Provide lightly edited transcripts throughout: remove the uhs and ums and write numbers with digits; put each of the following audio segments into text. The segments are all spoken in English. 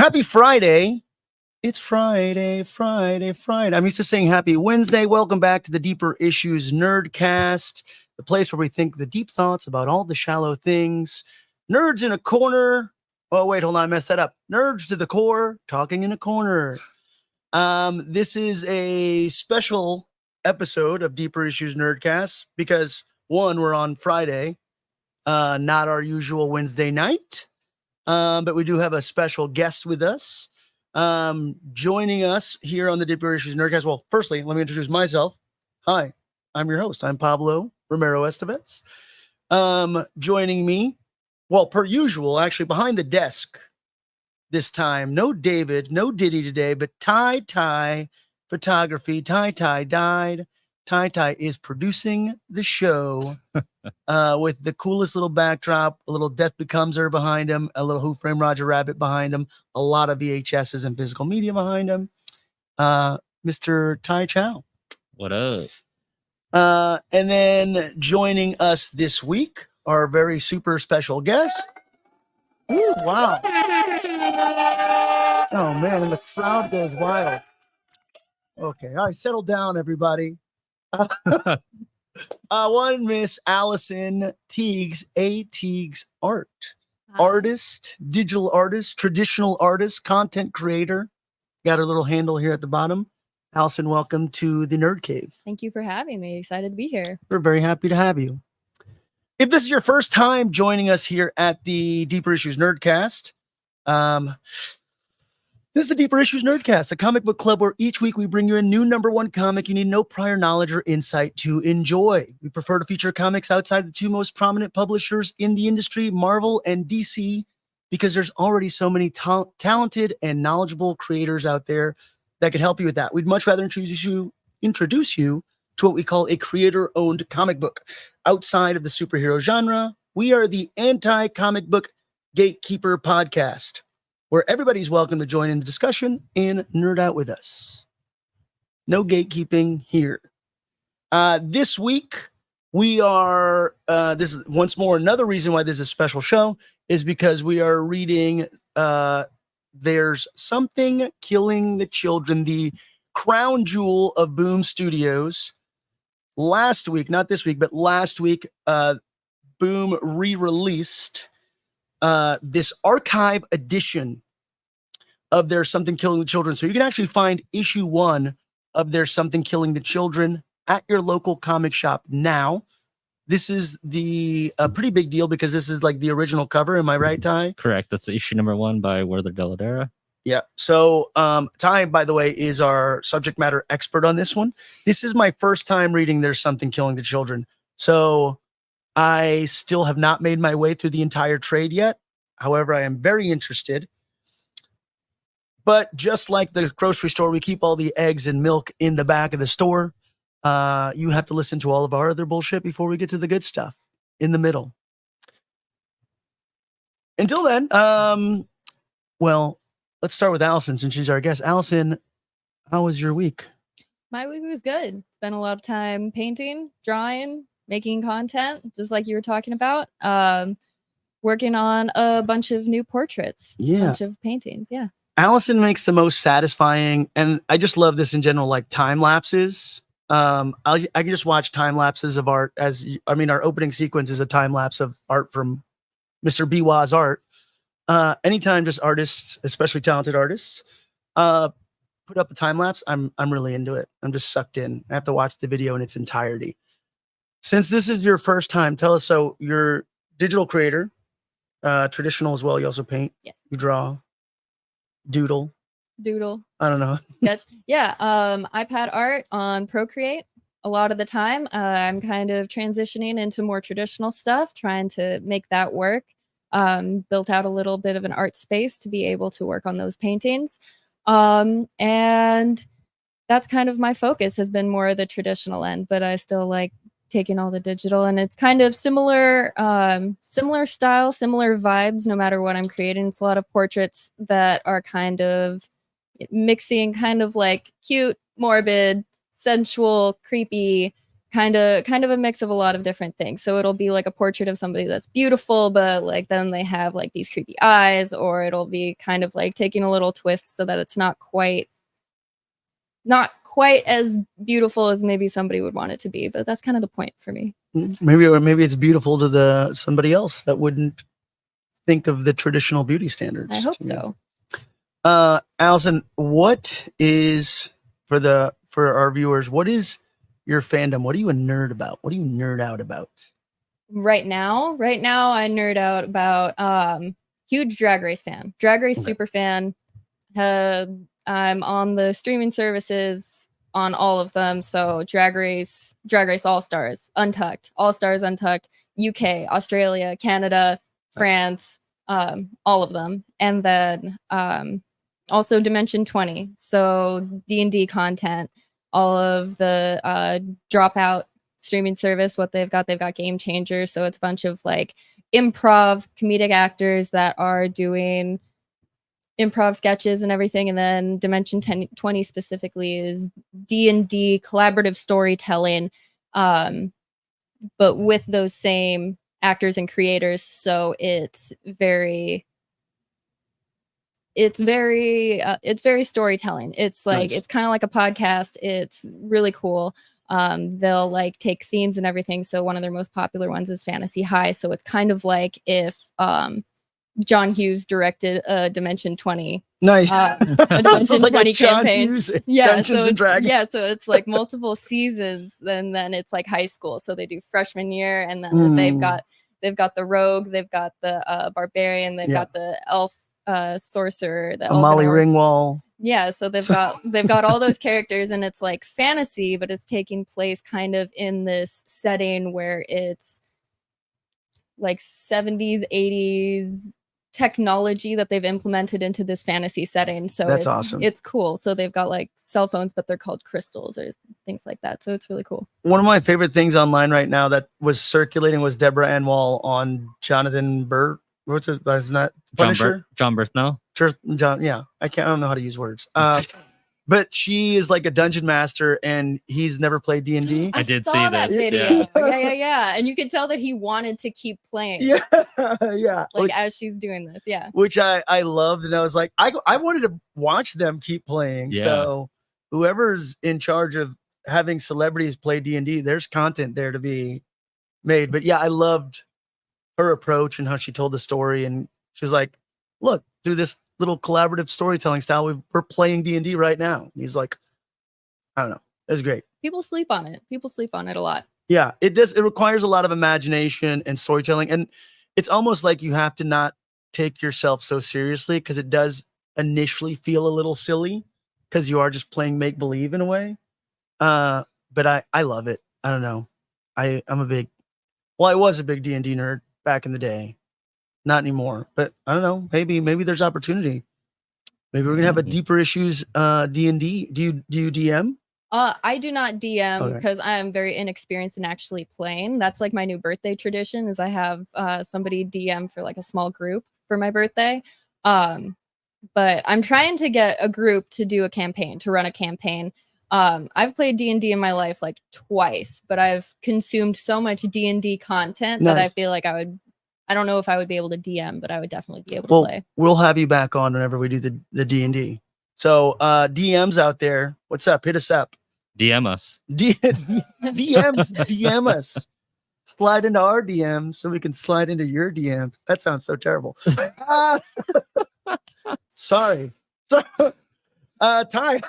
Happy Friday. It's Friday. I'm used to saying happy Wednesday. Welcome back to the Deeper Issues Nerdcast, the place where we think the deep thoughts about all the shallow things. Nerds in a corner. Oh, wait, hold on. I messed that up. Nerds to the core, talking in a corner. This is a special episode of Deeper Issues Nerdcast because, one, we're on Friday, not our usual Wednesday night. But we do have a special guest with us. Joining us here on the Deeper Issues Nerdcast. Well, firstly, let me introduce myself. Hi, I'm your host. I'm Pablo Romero Estevez. Joining me, well, per usual, actually behind the desk this time, no David, no Diddy today, but Ty Photography. Ty died. Ty is producing the show with the coolest little backdrop, a little Death Becomes Her behind him, a little Who Framed Roger Rabbit behind him, a lot of VHSs and physical media behind him. Mr. Ty Chow. What up? And then joining us this week, our very super special guest. Ooh, wow. Oh, man, and the crowd goes wild. Okay, all right, settle down, everybody. One Miss Allison Tiegs, a Tiegs art. Artist, digital artist, traditional artist, content creator. Got her little handle here at the bottom. Allison, welcome to the Nerd Cave. Thank you for having me. Excited to be here. We're very happy to have you. If this is your first time joining us here at the Deeper Issues Nerdcast, this is the Deeper Issues Nerdcast, a comic book club where each week we bring you a new #1 comic you need no prior knowledge or insight to enjoy. We prefer to feature comics outside the two most prominent publishers in the industry, Marvel and DC, because there's already so many talented and knowledgeable creators out there that could help you with that. We'd much rather introduce you to what we call a creator-owned comic book. Outside of the superhero genre, we are the anti-comic book gatekeeper podcast, where everybody's welcome to join in the discussion and nerd out with us. No gatekeeping here. This week, we are, this is once more, another reason why this is a special show is because we are reading There's Something Killing the Children, the crown jewel of Boom Studios. Last week, not this week, but last week, Boom re-released this archive edition of There's Something Killing the Children. So you can actually find issue 1 of There's Something Killing the Children at your local comic shop now. This is a pretty big deal because this is like the original cover. Am I right, Ty? Correct. That's issue #1 by Werther Dell'Edera. Yeah. So Ty, by the way, is our subject matter expert on this one. This is my first time reading There's Something Killing the Children. So I still have not made my way through the entire trade yet. However, I am very interested. But just like the grocery store, we keep all the eggs and milk in the back of the store. You have to listen to all of our other bullshit before we get to the good stuff in the middle. Until then, well, let's start with Allison since she's our guest. Allison, how was your week? My week was good. Spent a lot of time painting, drawing, making content, just like you were talking about. Working on a bunch of new portraits. Yeah. A bunch of paintings. Yeah. Allison makes the most satisfying, and I just love this in general, like time lapses. I can just watch time lapses of art our opening sequence is a time lapse of art from Mr. Biwa's art. Anytime just artists, especially talented artists, put up a time lapse, I'm really into it. I'm just sucked in. I have to watch the video in its entirety. Since this is your first time, tell us, so you're digital creator, traditional as well. You also paint. Yes. You draw. Doodle. I don't know. Sketch. Yeah. iPad art on Procreate a lot of the time. I'm kind of transitioning into more traditional stuff, trying to make that work. Built out a little bit of an art space to be able to work on those paintings. And that's kind of my focus, has been more of the traditional end, but I still like taking all the digital, and it's kind of similar style, similar vibes, no matter what I'm creating. It's a lot of portraits that are kind of mixing kind of like cute, morbid, sensual, creepy, kind of a mix of a lot of different things. So it'll be like a portrait of somebody that's beautiful, but like then they have like these creepy eyes, or it'll be kind of like taking a little twist so that it's not quite as beautiful as maybe somebody would want it to be. But that's kind of the point for me. Maybe it's beautiful to somebody else that wouldn't think of the traditional beauty standards. I hope so. Allison, what is for our viewers, what is your fandom? What are you a nerd about? What do you nerd out about? Right now I nerd out about huge Drag Race fan. Drag Race super fan. I'm on the streaming services on all of them. So Drag Race All Stars, Untucked, All Stars Untucked, UK, Australia, Canada, France, all of them. And then also Dimension 20. So D&D content, all of the Dropout streaming service, what they've got Game Changers. So it's a bunch of like improv comedic actors that are doing improv sketches and everything. And then Dimension 20 specifically is D&D collaborative storytelling, but with those same actors and creators. So it's very storytelling. It's like, Nice. It's kind of like a podcast. It's really cool. They'll like take themes and everything. So one of their most popular ones is Fantasy High. So it's kind of like if John Hughes directed a Dimension 20. Nice. A Dimension 20 campaign. Dungeons and Dragons. Yeah, so it's like multiple seasons, and then it's like high school. So they do freshman year, and then they've got the rogue, they've got the barbarian, they've got the elf sorcerer, the Molly Ringwald. Yeah, so they've got all those characters, and it's like fantasy, but it's taking place kind of in this setting where it's like 70s, 80s technology that they've implemented into this fantasy setting. So that's awesome. It's cool. So they've got like cell phones, but they're called crystals or things like that. So it's really cool. One of my favorite things online right now that was circulating was Deborah Ann Wall on Jonathan Burt. What's it? Is that Punisher? John Berthno. John, yeah. I don't know how to use words. But she is like a dungeon master, and he's never played D&D. I did saw see that video. Yeah. And you could tell that he wanted to keep playing. Yeah. Like as she's doing this, yeah. Which I loved, and I was like, I wanted to watch them keep playing. Yeah. So whoever's in charge of having celebrities play D&D, there's content there to be made. But yeah, I loved her approach and how she told the story, and she was like, look, through this little collaborative storytelling style, we're playing D&D right now. And he's like, I don't know, it was great. People sleep on it a lot. Yeah, it requires a lot of imagination and storytelling, and it's almost like you have to not take yourself so seriously, because it does initially feel a little silly because you are just playing make-believe in a way. But I love it. I don't know, I was a big D&D nerd back in the day. Not anymore, but I don't know. Maybe there's opportunity. Maybe we're gonna have a deeper issues D&D. Do you DM? I do not DM because Okay. I am very inexperienced in actually playing. That's like my new birthday tradition is I have somebody DM for like a small group for my birthday. But I'm trying to get a group to do a campaign, to run a campaign. I've played D&D in my life like twice, but I've consumed so much D&D content that I feel like I don't know if I would be able to DM, but I would definitely be able to play. We'll have you back on whenever we do the D&D. So DMs out there, what's up? Hit us up. DM us. DM us. Slide into our DMs so we can slide into your DMs. That sounds so terrible. Sorry. Ty,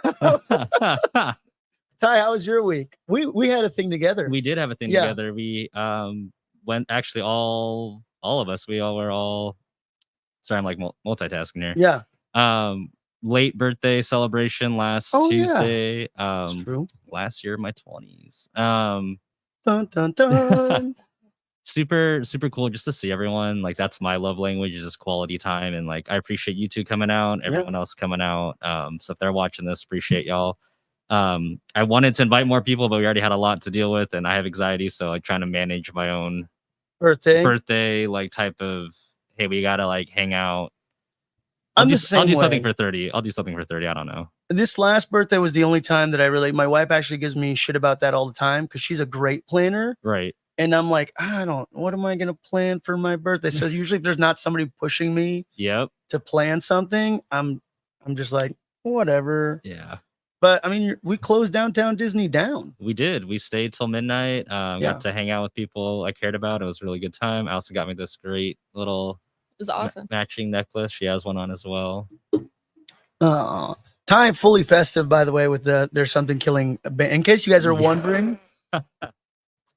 how was your week? We had a thing together. We did have a thing together. We went actually all of us. We all were all. Sorry, I'm like multitasking here. Yeah. Late birthday celebration last Tuesday. Yeah. That's true. Last year, my 20s. Dun, dun, dun. Super cool just to see everyone. Like that's my love language, is just quality time, and like I appreciate you two coming out, everyone else coming out. So if they're watching this, appreciate y'all. I wanted to invite more people, but we already had a lot to deal with, and I have anxiety, so like trying to manage my own birthday like type of, hey, we gotta like hang out. I'll do something for 30. I'll do something for 30. I don't know. This last birthday was the only time that my wife actually gives me shit about that all the time because she's a great planner. Right. And I'm like, what am I going to plan for my birthday? So usually if there's not somebody pushing me to plan something, I'm just like, whatever. Yeah. But I mean, we closed downtown Disney down. We did. We stayed till midnight. Got to hang out with people I cared about. It was a really good time. Allison got me this great little It was awesome. matching necklace. She has one on as well. Time fully festive, by the way, with There's Something Killing. In case you guys are wondering,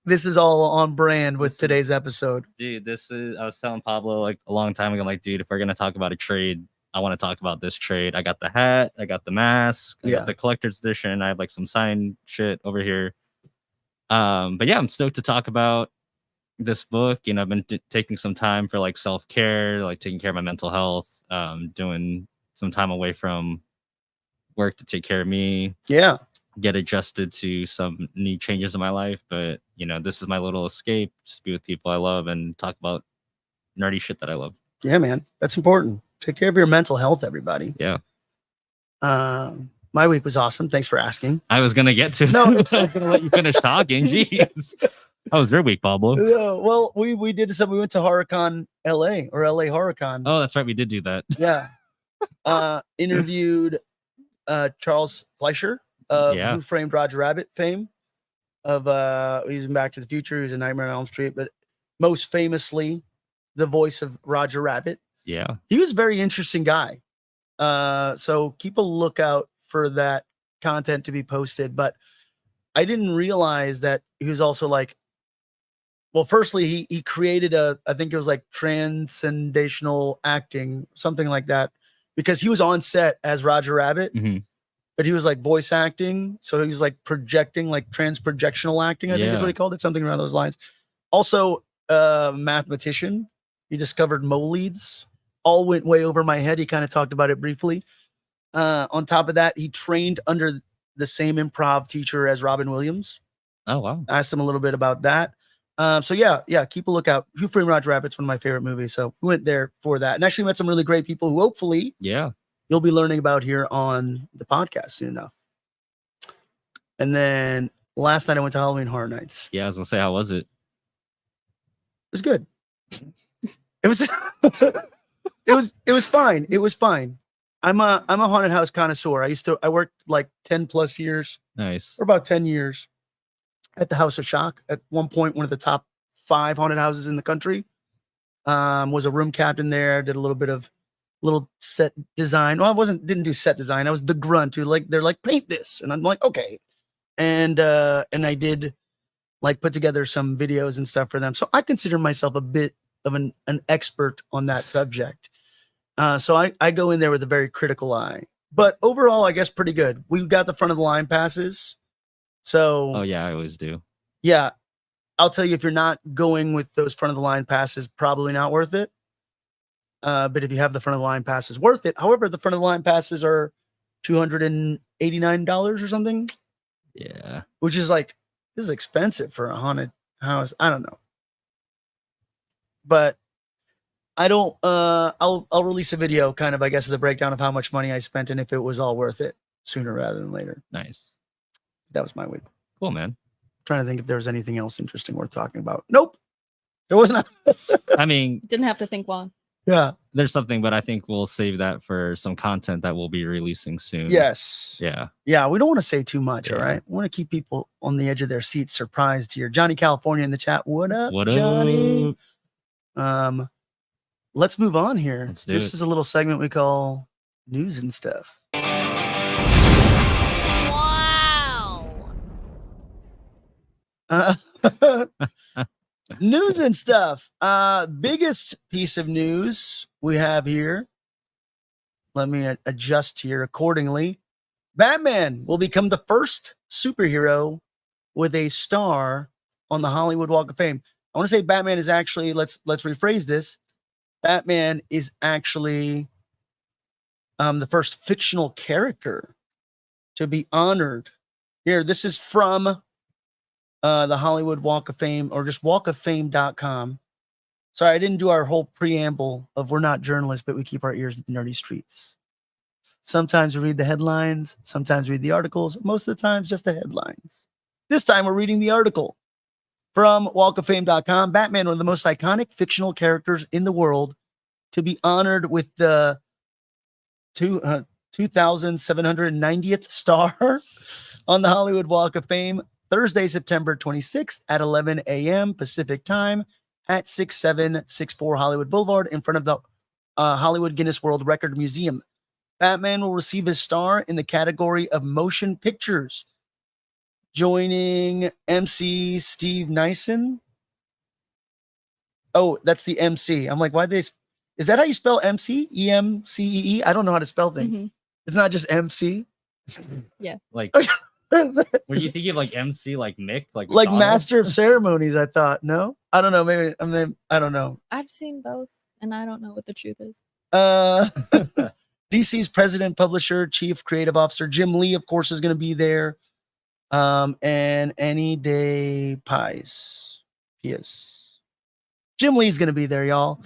this is all on brand with today's episode. Dude, I was telling Pablo like a long time ago, I'm like, dude, if we're going to talk about a trade, I want to talk about this trade. I got the hat, I got the mask, I got the collector's edition. I have like some signed shit over here. But yeah, I'm stoked to talk about this book. You know, I've been taking some time for like self-care, like taking care of my mental health, doing some time away from work to take care of me. Yeah. Get adjusted to some new changes in my life. But, you know, this is my little escape, just be with people I love and talk about nerdy shit that I love. Yeah, man. That's important. Take care of your mental health, everybody. Yeah. My week was awesome. Thanks for asking. I was going to get to No, I was going to let you finish talking. Jeez. How was your week, Pablo? Well, we did something. We went to HorrorCon LA or LA HorrorCon. Oh, that's right. We did do that. Yeah. Interviewed Charles Fleischer of Who Framed Roger Rabbit fame. He's in Back to the Future. He was in Nightmare on Elm Street, but most famously, the voice of Roger Rabbit. Yeah. He was a very interesting guy. So keep a lookout for that content to be posted. But I didn't realize that he was also like, well, firstly, he created I think it was like transcendental acting, something like that, because he was on set as Roger Rabbit, but he was like voice acting. So he was like projecting, like transprojectional acting, I think is what he called it, something around those lines. Also, mathematician. He discovered moleads. All went way over my head. He kind of talked about it briefly. On top of that, he trained under the same improv teacher as Robin Williams. Oh, wow. I asked him a little bit about that. So yeah, keep a lookout. Who Framed Roger Rabbit's one of my favorite movies. So we went there for that. And actually met some really great people who hopefully you'll be learning about here on the podcast soon enough. And then last night I went to Halloween Horror Nights. Yeah, I was going to say, how was it? It was good. It was it was fine. It was fine. I'm a haunted house connoisseur. I worked like 10 plus years. Nice. For about 10 years at the House of Shock. At one point, one of the top 5 haunted houses in the country. Was a room captain there. Did a little bit of set design. Well, didn't do set design. I was the grunt who they're like, paint this. And I'm like, okay. And I did like put together some videos and stuff for them. So I consider myself a bit of an expert on that subject. So I go in there with a very critical eye, but overall, I guess pretty good. We've got the front of the line passes. So, oh yeah, I always do. Yeah. I'll tell you, if you're not going with those front of the line passes, probably not worth it. But if you have the front of the line passes, worth it. However, the front of the line passes are $289 or something. Yeah. Which is like, this is expensive for a haunted house. I don't know. But I don't, I'll release a video kind of, I guess, the breakdown of how much money I spent and if it was all worth it sooner rather than later. Nice. That was my week. Cool, man. Trying to think if there was anything else interesting worth talking about. Nope. There wasn't. I mean, didn't have to think long. Yeah. There's something, but I think we'll save that for some content that we'll be releasing soon. Yes. Yeah. Yeah. We don't want to say too much. All right. We want to keep people on the edge of their seats surprised here. Johnny California in the chat. What up, Johnny? Let's move on here. This is a little segment we call news and stuff. Wow. News and stuff. Biggest piece of news we have here. Let me adjust here accordingly. Batman will become the first superhero with a star on the Hollywood Walk of Fame. I want to say Batman is actually, let's rephrase this. Batman is actually the first fictional character to be honored. Here, this is from the Hollywood Walk of Fame, or just walkoffame.com. Sorry, I didn't do our whole preamble of we're not journalists, but we keep our ears to the nerdy streets. Sometimes we read the headlines, sometimes read the articles, most of the time just the headlines. This time we're reading the article from walkoffame.com. Batman, one of the most iconic fictional characters in the world, to be honored with the 2,790th star on the Hollywood Walk of Fame, Thursday, September 26th at 11 a.m. Pacific time at 6764 Hollywood Boulevard in front of the Hollywood Guinness World Record Museum. Batman will receive his star in the category of motion pictures, joining MC Steve Nyson. Oh, that's the MC. I'm like, why they? Is that how you spell MC? E-M-C-E-E? I don't know how to spell things. Mhm. It's not just MC. Like, Like were you thinking of like MC, like Mick, like McDonald's? McDonald's? Master of Ceremonies, I thought. No? I don't know. Maybe I don't know. I've seen both, and I don't know what the truth is. DC's president, publisher, chief creative officer, Jim Lee, of course, is going to be there. And Any Day Pies. Yes. Jim Lee's going to be there, y'all.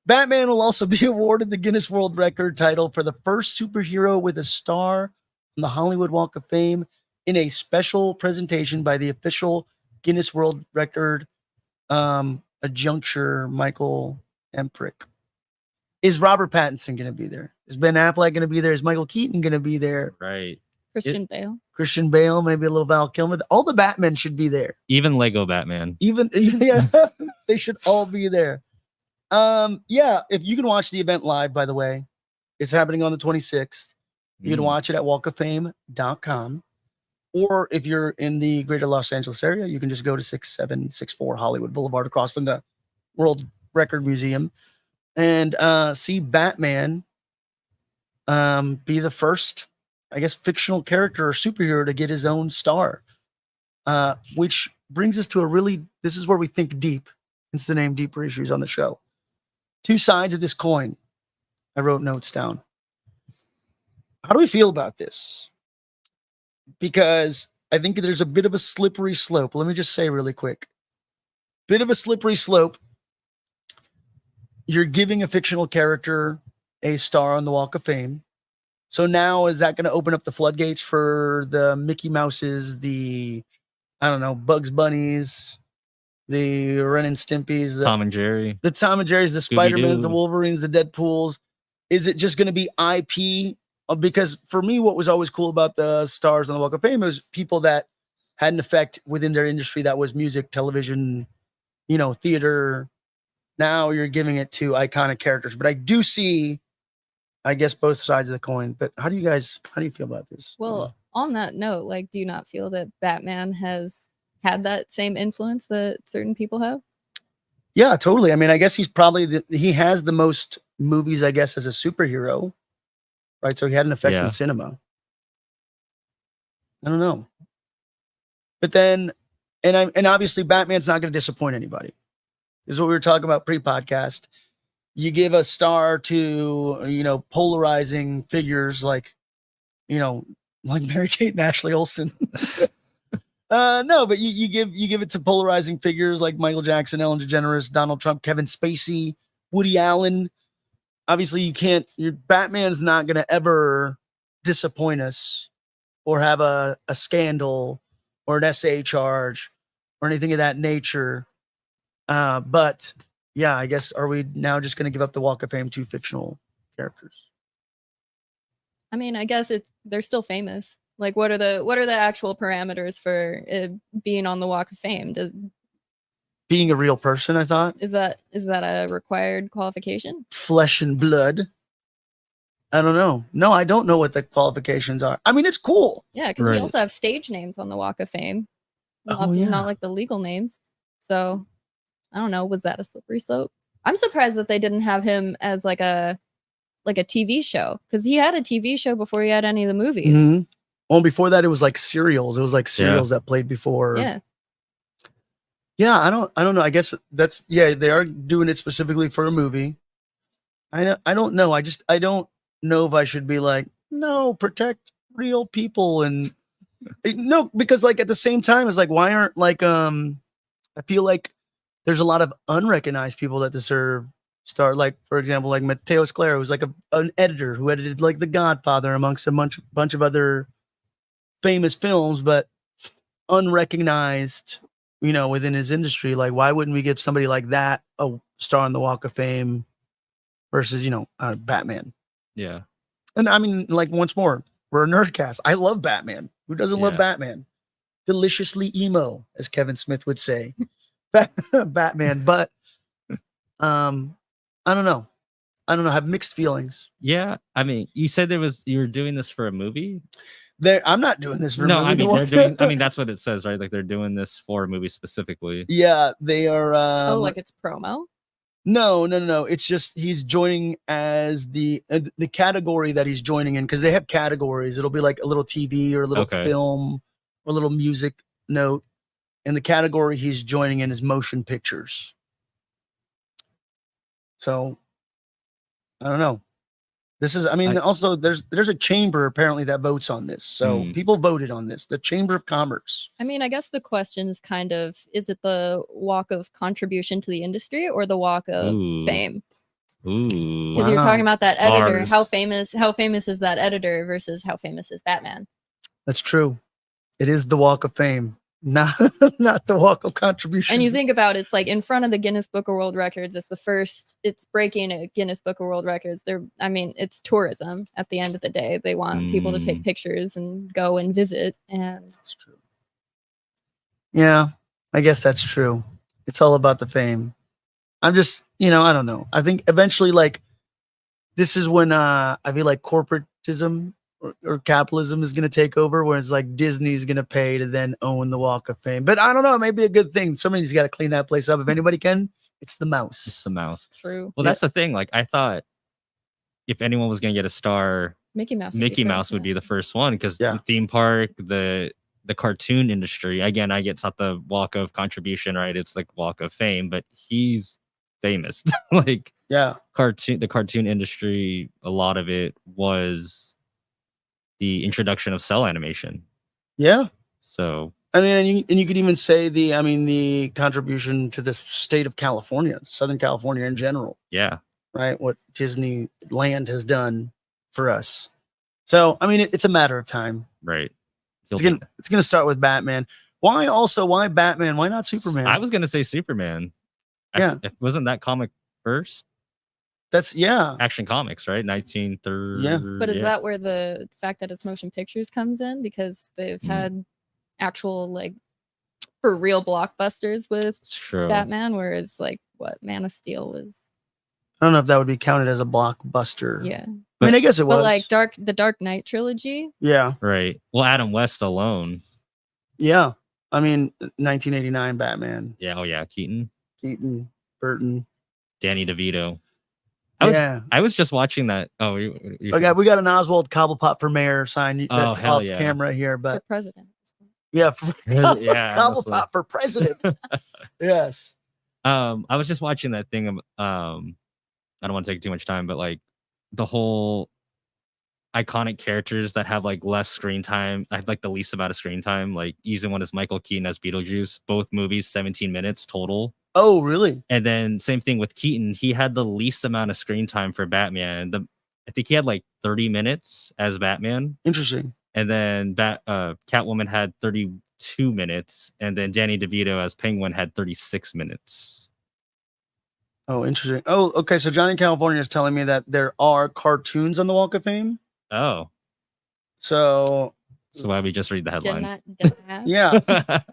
Batman will also be awarded the Guinness World Record title for the first superhero with a star on the Hollywood Walk of Fame in a special presentation by the official Guinness World Record adjuncture, Michael Emprick. Is Robert Pattinson going to be there? Is Ben Affleck going to be there? Is Michael Keaton going to be there? Right. Christian Bale. Christian Bale, maybe a little Val Kilmer. All the Batmen should be there. Even Lego Batman. Even yeah, they should all be there. Yeah, if you can watch the event live, by the way, it's happening on the 26th. You can watch it at walkoffame.com. Or if you're in the greater Los Angeles area, you can just go to 6764 Hollywood Boulevard across from the World Record Museum and see Batman be the first, I guess, fictional character or superhero to get his own star. Which brings us to this is where we think deep. It's the name Deeper Issues on the show. Two sides of this coin. I wrote notes down. How do we feel about this? Because I think there's a bit of a slippery slope. Let me just say really quick. Bit of a slippery slope. You're giving a fictional character a star on the Walk of Fame. So now is that going to open up the floodgates for the Mickey Mouses, the, I don't know, Bugs Bunnies, the Ren and Stimpies, the Tom and Jerry, the Spider-Mans, the Wolverines, the Deadpools? Is it just going to be IP? Because for me, what was always cool about the stars on the Walk of Fame was people that had an effect within their industry. That was music, television, theater. Now you're giving it to iconic characters. But I do see, I guess, both sides of the coin. But how do you feel about this? Well, on that note, do you not feel that Batman has had that same influence that certain people have? Yeah, totally. I mean, I guess he's probably he has the most movies, I guess, as a superhero, right? So he had an effect in cinema. I don't know. But then, and obviously Batman's not going to disappoint anybody. This is what we were talking about pre-podcast. You give a star to, polarizing figures like Mary-Kate and Ashley Olsen. No, but you give it to polarizing figures like Michael Jackson, Ellen DeGeneres, Donald Trump, Kevin Spacey, Woody Allen. Obviously, Batman's not going to ever disappoint us or have a scandal or an SA charge or anything of that nature. But yeah, I guess, are we now just going to give up the Walk of Fame to fictional characters? I mean, I guess they're still famous. What are the actual parameters for being on the Walk of Fame? Being a real person, I thought. Is that a required qualification? Flesh and blood. I don't know. No, I don't know what the qualifications are. I mean, it's cool. Yeah, because we also have stage names on the Walk of Fame. Not like the legal names. So I don't know. Was that a slippery slope? I'm surprised that they didn't have him as like a TV show, because he had a TV show before he had any of the movies. Mm-hmm. Well, before that, it was like serials. It was like serials that played before. Yeah. I don't know. I guess they are doing it specifically for a movie. I don't know. I don't know if I should be like, no, protect real people. And no, because at the same time, it's like, why aren't I feel like there's a lot of unrecognized people that deserve star, like for example, like Matteo Scalera, who's like an editor who edited like The Godfather amongst a bunch of other famous films, but unrecognized, within his industry. Like, why wouldn't we give somebody like that a star on the Walk of Fame versus, Batman? Yeah. And I mean, like, once more, we're a nerdcast. I love Batman. Who doesn't love Batman? Deliciously emo, as Kevin Smith would say. Batman, but I don't know. I have mixed feelings. Yeah, I mean, you said you were doing this for a movie. I'm not doing this for a movie. I mean, they're doing. I mean, that's what it says, right? Like they're doing this for a movie specifically. Yeah, they are. like it's promo. No. It's just he's joining as the category that he's joining in, because they have categories. It'll be like a little TV or a little film or a little music note, and the category he's joining in is motion pictures. So I don't know. This is, also there's a chamber apparently that votes on this. So people voted on this, the Chamber of Commerce. I mean, I guess the question is kind of, is it the walk of contribution to the industry or the walk of fame? Ooh. Because you're talking about that editor. Bars. How famous is that editor versus how famous is Batman? That's true. It is the Walk of Fame, not the Walk of Contribution. And you think about it, it's like in front of the Guinness Book of World Records. It's breaking a Guinness Book of World Records. It's tourism at the end of the day. They want people to take pictures and go and visit. And that's true. Yeah, I guess that's true. It's all about the fame. I'm just, I don't know. I think eventually, like, this is when I feel like corporatism or capitalism is going to take over, where it's like Disney's going to pay to then own the Walk of Fame. But I don't know, it may be a good thing. Somebody's got to clean that place up. If anybody can, it's the mouse. It's the mouse. True. Well, that's the thing. Like, I thought if anyone was going to get a star, Mickey Mouse would be the first one, because the theme park, the cartoon industry, again, I get taught the Walk of Contribution, right? It's like Walk of Fame, but he's famous. Like, the cartoon industry, a lot of it was the introduction of cell animation. Yeah. So I mean, and you could even say the contribution to the state of California, Southern California in general. Yeah. Right. What Disneyland has done for us. So, I mean, it's a matter of time. Right. It's gonna start with Batman. Why Batman? Why not Superman? I was gonna say Superman. Yeah. Wasn't that comic first? That's Action Comics, right? 1930. Yeah. But is that where the fact that it's motion pictures comes in? Because they've had actual, like, for real blockbusters with Batman, whereas like what Man of Steel was. I don't know if that would be counted as a blockbuster. Yeah. I mean, I guess it was. But like the Dark Knight trilogy. Yeah. Right. Well, Adam West alone. Yeah. I mean, 1989 Batman. Yeah. Oh yeah. Keaton, Burton, Danny DeVito. I was just watching that. Oh, okay. We got an Oswald Cobblepot for mayor sign that's off camera here, but for president. Yeah, Cobblepot for president. Yes. I was just watching that thing. I don't want to take too much time, but like the whole iconic characters that have like less screen time. I have like the least amount of screen time. Like using one is Michael Keaton as Beetlejuice. Both movies 17 minutes total. Oh, really? And then same thing with Keaton. He had the least amount of screen time for Batman. I think he had like 30 minutes as Batman. Interesting. And then Catwoman had 32 minutes, and then Danny DeVito as Penguin had 36 minutes. Oh, interesting. Oh, okay. So Johnny California is telling me that there are cartoons on the Walk of Fame. Oh. So why we just read the headlines? Yeah.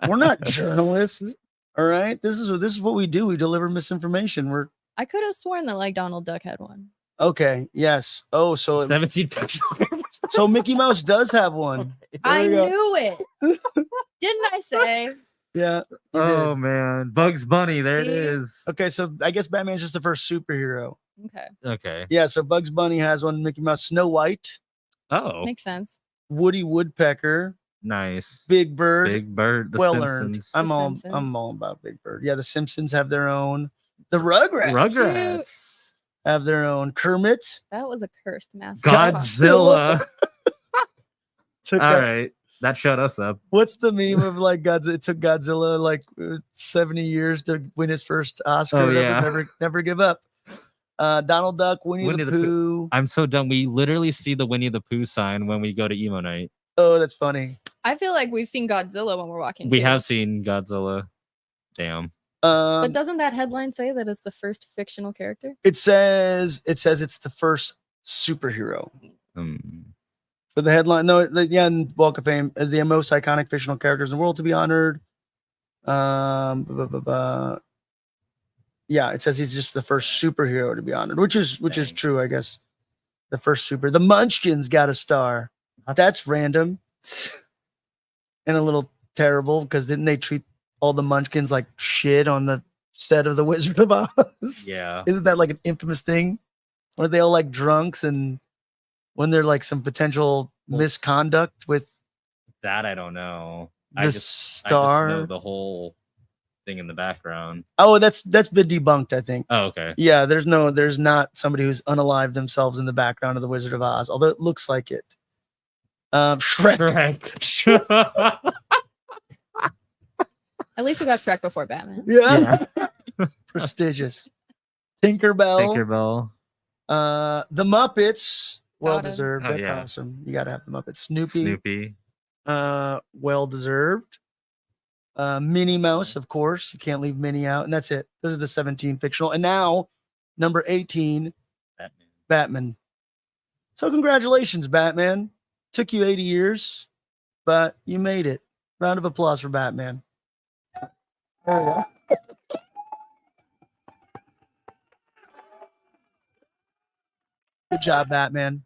We're not journalists. All right. This is what we do. We deliver misinformation. I could have sworn that like Donald Duck had one. Okay. Yes. Oh, so 17 fictional. So Mickey Mouse does have one. I knew it. Didn't I say? Yeah. Oh man, Bugs Bunny. There it is. Okay, so I guess Batman's just the first superhero. Okay. Yeah. So Bugs Bunny has one. Mickey Mouse, Snow White. Oh, makes sense. Woody Woodpecker. Nice. Big Bird. The well Simpsons. earned. I'm all about Big Bird. Yeah, the Simpsons have their own. The Rugrats have their own. Kermit. That was a cursed mascot. Godzilla. All right. That shut us up. What's the meme of like Godzilla? It took Godzilla like 70 years to win his first Oscar. Oh, yeah. Never give up. Donald Duck, Winnie the Pooh. I'm so dumb. We literally see the Winnie the Pooh sign when we go to emo night. Oh, that's funny. I feel like we've seen Godzilla when we're walking. We too. have seen Godzilla. Damn. But doesn't that headline say that it's the first fictional character? It says it's the first superhero. For the headline, no, in Walk of Fame, the most iconic fictional characters in the world to be honored. Yeah, it says he's just the first superhero to be honored, which is true, I guess. The first the Munchkins got a star. That's random and a little terrible because didn't they treat all the Munchkins like shit on the set of The Wizard of Oz? Yeah. Isn't that like an infamous thing? Are they all like drunks and when they're like some potential misconduct with that? I don't know. The I just star. know the whole thing in the background. Oh, that's been debunked, I think. Oh, okay. Yeah, there's not somebody who's unalived themselves in the background of The Wizard of Oz, although it looks like it. Shrek. At least we got Shrek before Batman. Yeah. Prestigious. Tinkerbell. The Muppets. Well deserved. Got That's yeah. awesome. You gotta have the Muppets. Snoopy. Well deserved. Minnie Mouse, of course. You can't leave Minnie out. And that's it. Those are the 17 fictional. And now, number 18, Batman. So congratulations, Batman. Took you 80 years, but you made it. Round of applause for Batman. There we go. Good job, Batman.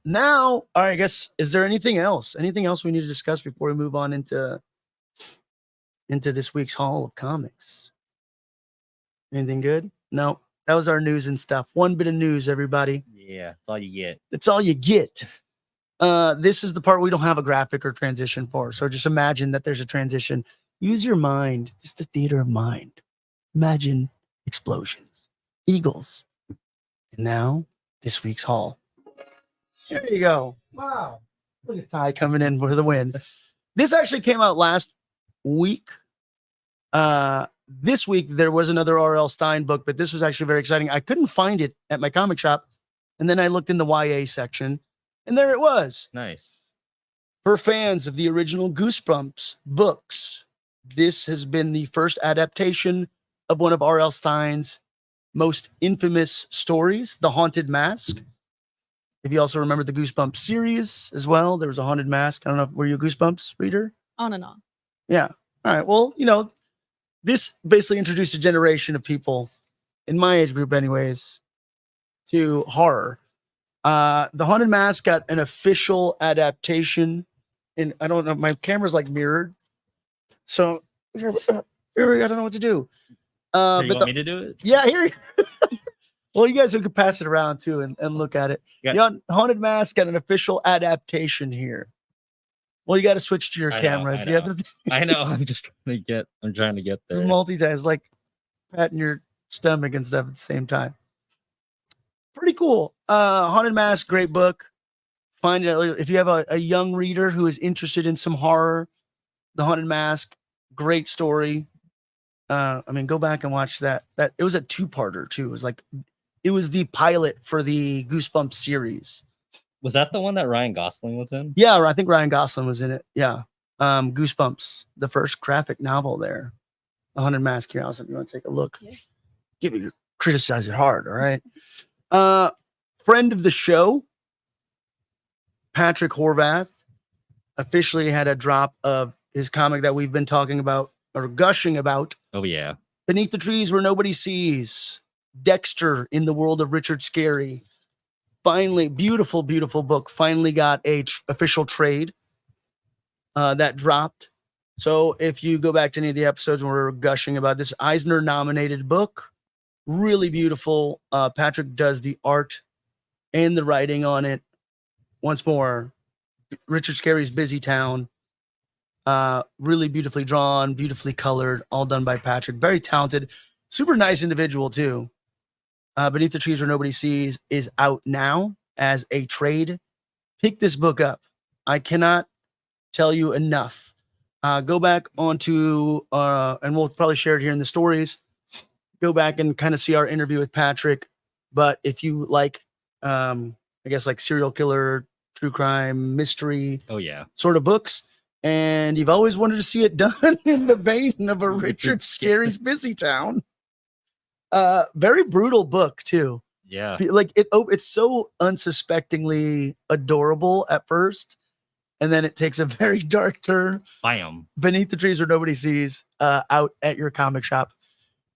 Now, all right, I guess, is there anything else? Anything else we need to discuss before we move on into this week's Hall of Comics? Anything good? No, that was our news and stuff. One bit of news, everybody. Yeah, that's all you get. That's all you get. This is the part we don't have a graphic or transition for. So just imagine that there's a transition. Use your mind. It's the theater of mind. Imagine explosions, eagles. And now, this week's haul. There you go. Wow. Look at Ty coming in for the win. This actually came out last week. This week, there was another R.L. Stine book, but this was actually very exciting. I couldn't find it at my comic shop. And then I looked in the YA section, and there it was. Nice. For fans of the original Goosebumps books, this has been the first adaptation of one of R.L. Stine's most infamous stories, The Haunted Mask. If you also remember the Goosebumps series as well, there was a Haunted Mask. I don't know, were you a Goosebumps reader? On and on. Yeah. All right. Well, this basically introduced a generation of people, in my age group anyways, to horror. The Haunted Mask got an official adaptation. And I don't know, my camera's like mirrored. So here I don't know what to do. You want me to do it? Yeah, here. Well, you guys could pass it around too and look at it. Yeah. The Haunted Mask got an official adaptation here. Well, you got to switch to your cameras. I know. I'm trying to get It's there. multitask, like patting your stomach and stuff at the same time. Pretty cool. Haunted Mask, great book. Find it if you have a young reader who is interested in some horror. The Haunted Mask, great story. Go back and watch that. That it was a two-parter too. It was the pilot for the Goosebumps series. Was that the one that Ryan Gosling was in? Yeah, I think Ryan Gosling was in it. Yeah. Goosebumps, the first graphic novel there. The Haunted Mask here. Allison, if you want to take a look. Yeah. Criticize it hard, all right? Friend of the show, Patrick Horvath, officially had a drop of his comic that we've been talking about or gushing about. Oh, yeah. Beneath the Trees Where Nobody Sees. Dexter in the World of Richard Scarry. Finally, beautiful, beautiful book. Finally got a official trade that dropped. So if you go back to any of the episodes where we're gushing about this Eisner nominated book, really beautiful. Patrick does the art and the writing on it. Once more, Richard Scarry's Busy Town. Really beautifully drawn, beautifully colored, all done by Patrick. Very talented, super nice individual too. Beneath the Trees Where Nobody Sees is out now as a trade. Pick this book up. I cannot tell you enough. Go back onto, and we'll probably share it here in the stories, go back and kind of see our interview with Patrick. But if you like, I guess like serial killer, true crime, mystery, Oh yeah. sort of books, and you've always wanted to see it done in the vein of a Richard Scarry's Busy Town. Very brutal book too. Yeah. Like it's so unsuspectingly adorable at first, and then it takes a very dark turn. Bam. Beneath the Trees Where Nobody Sees, out at your comic shop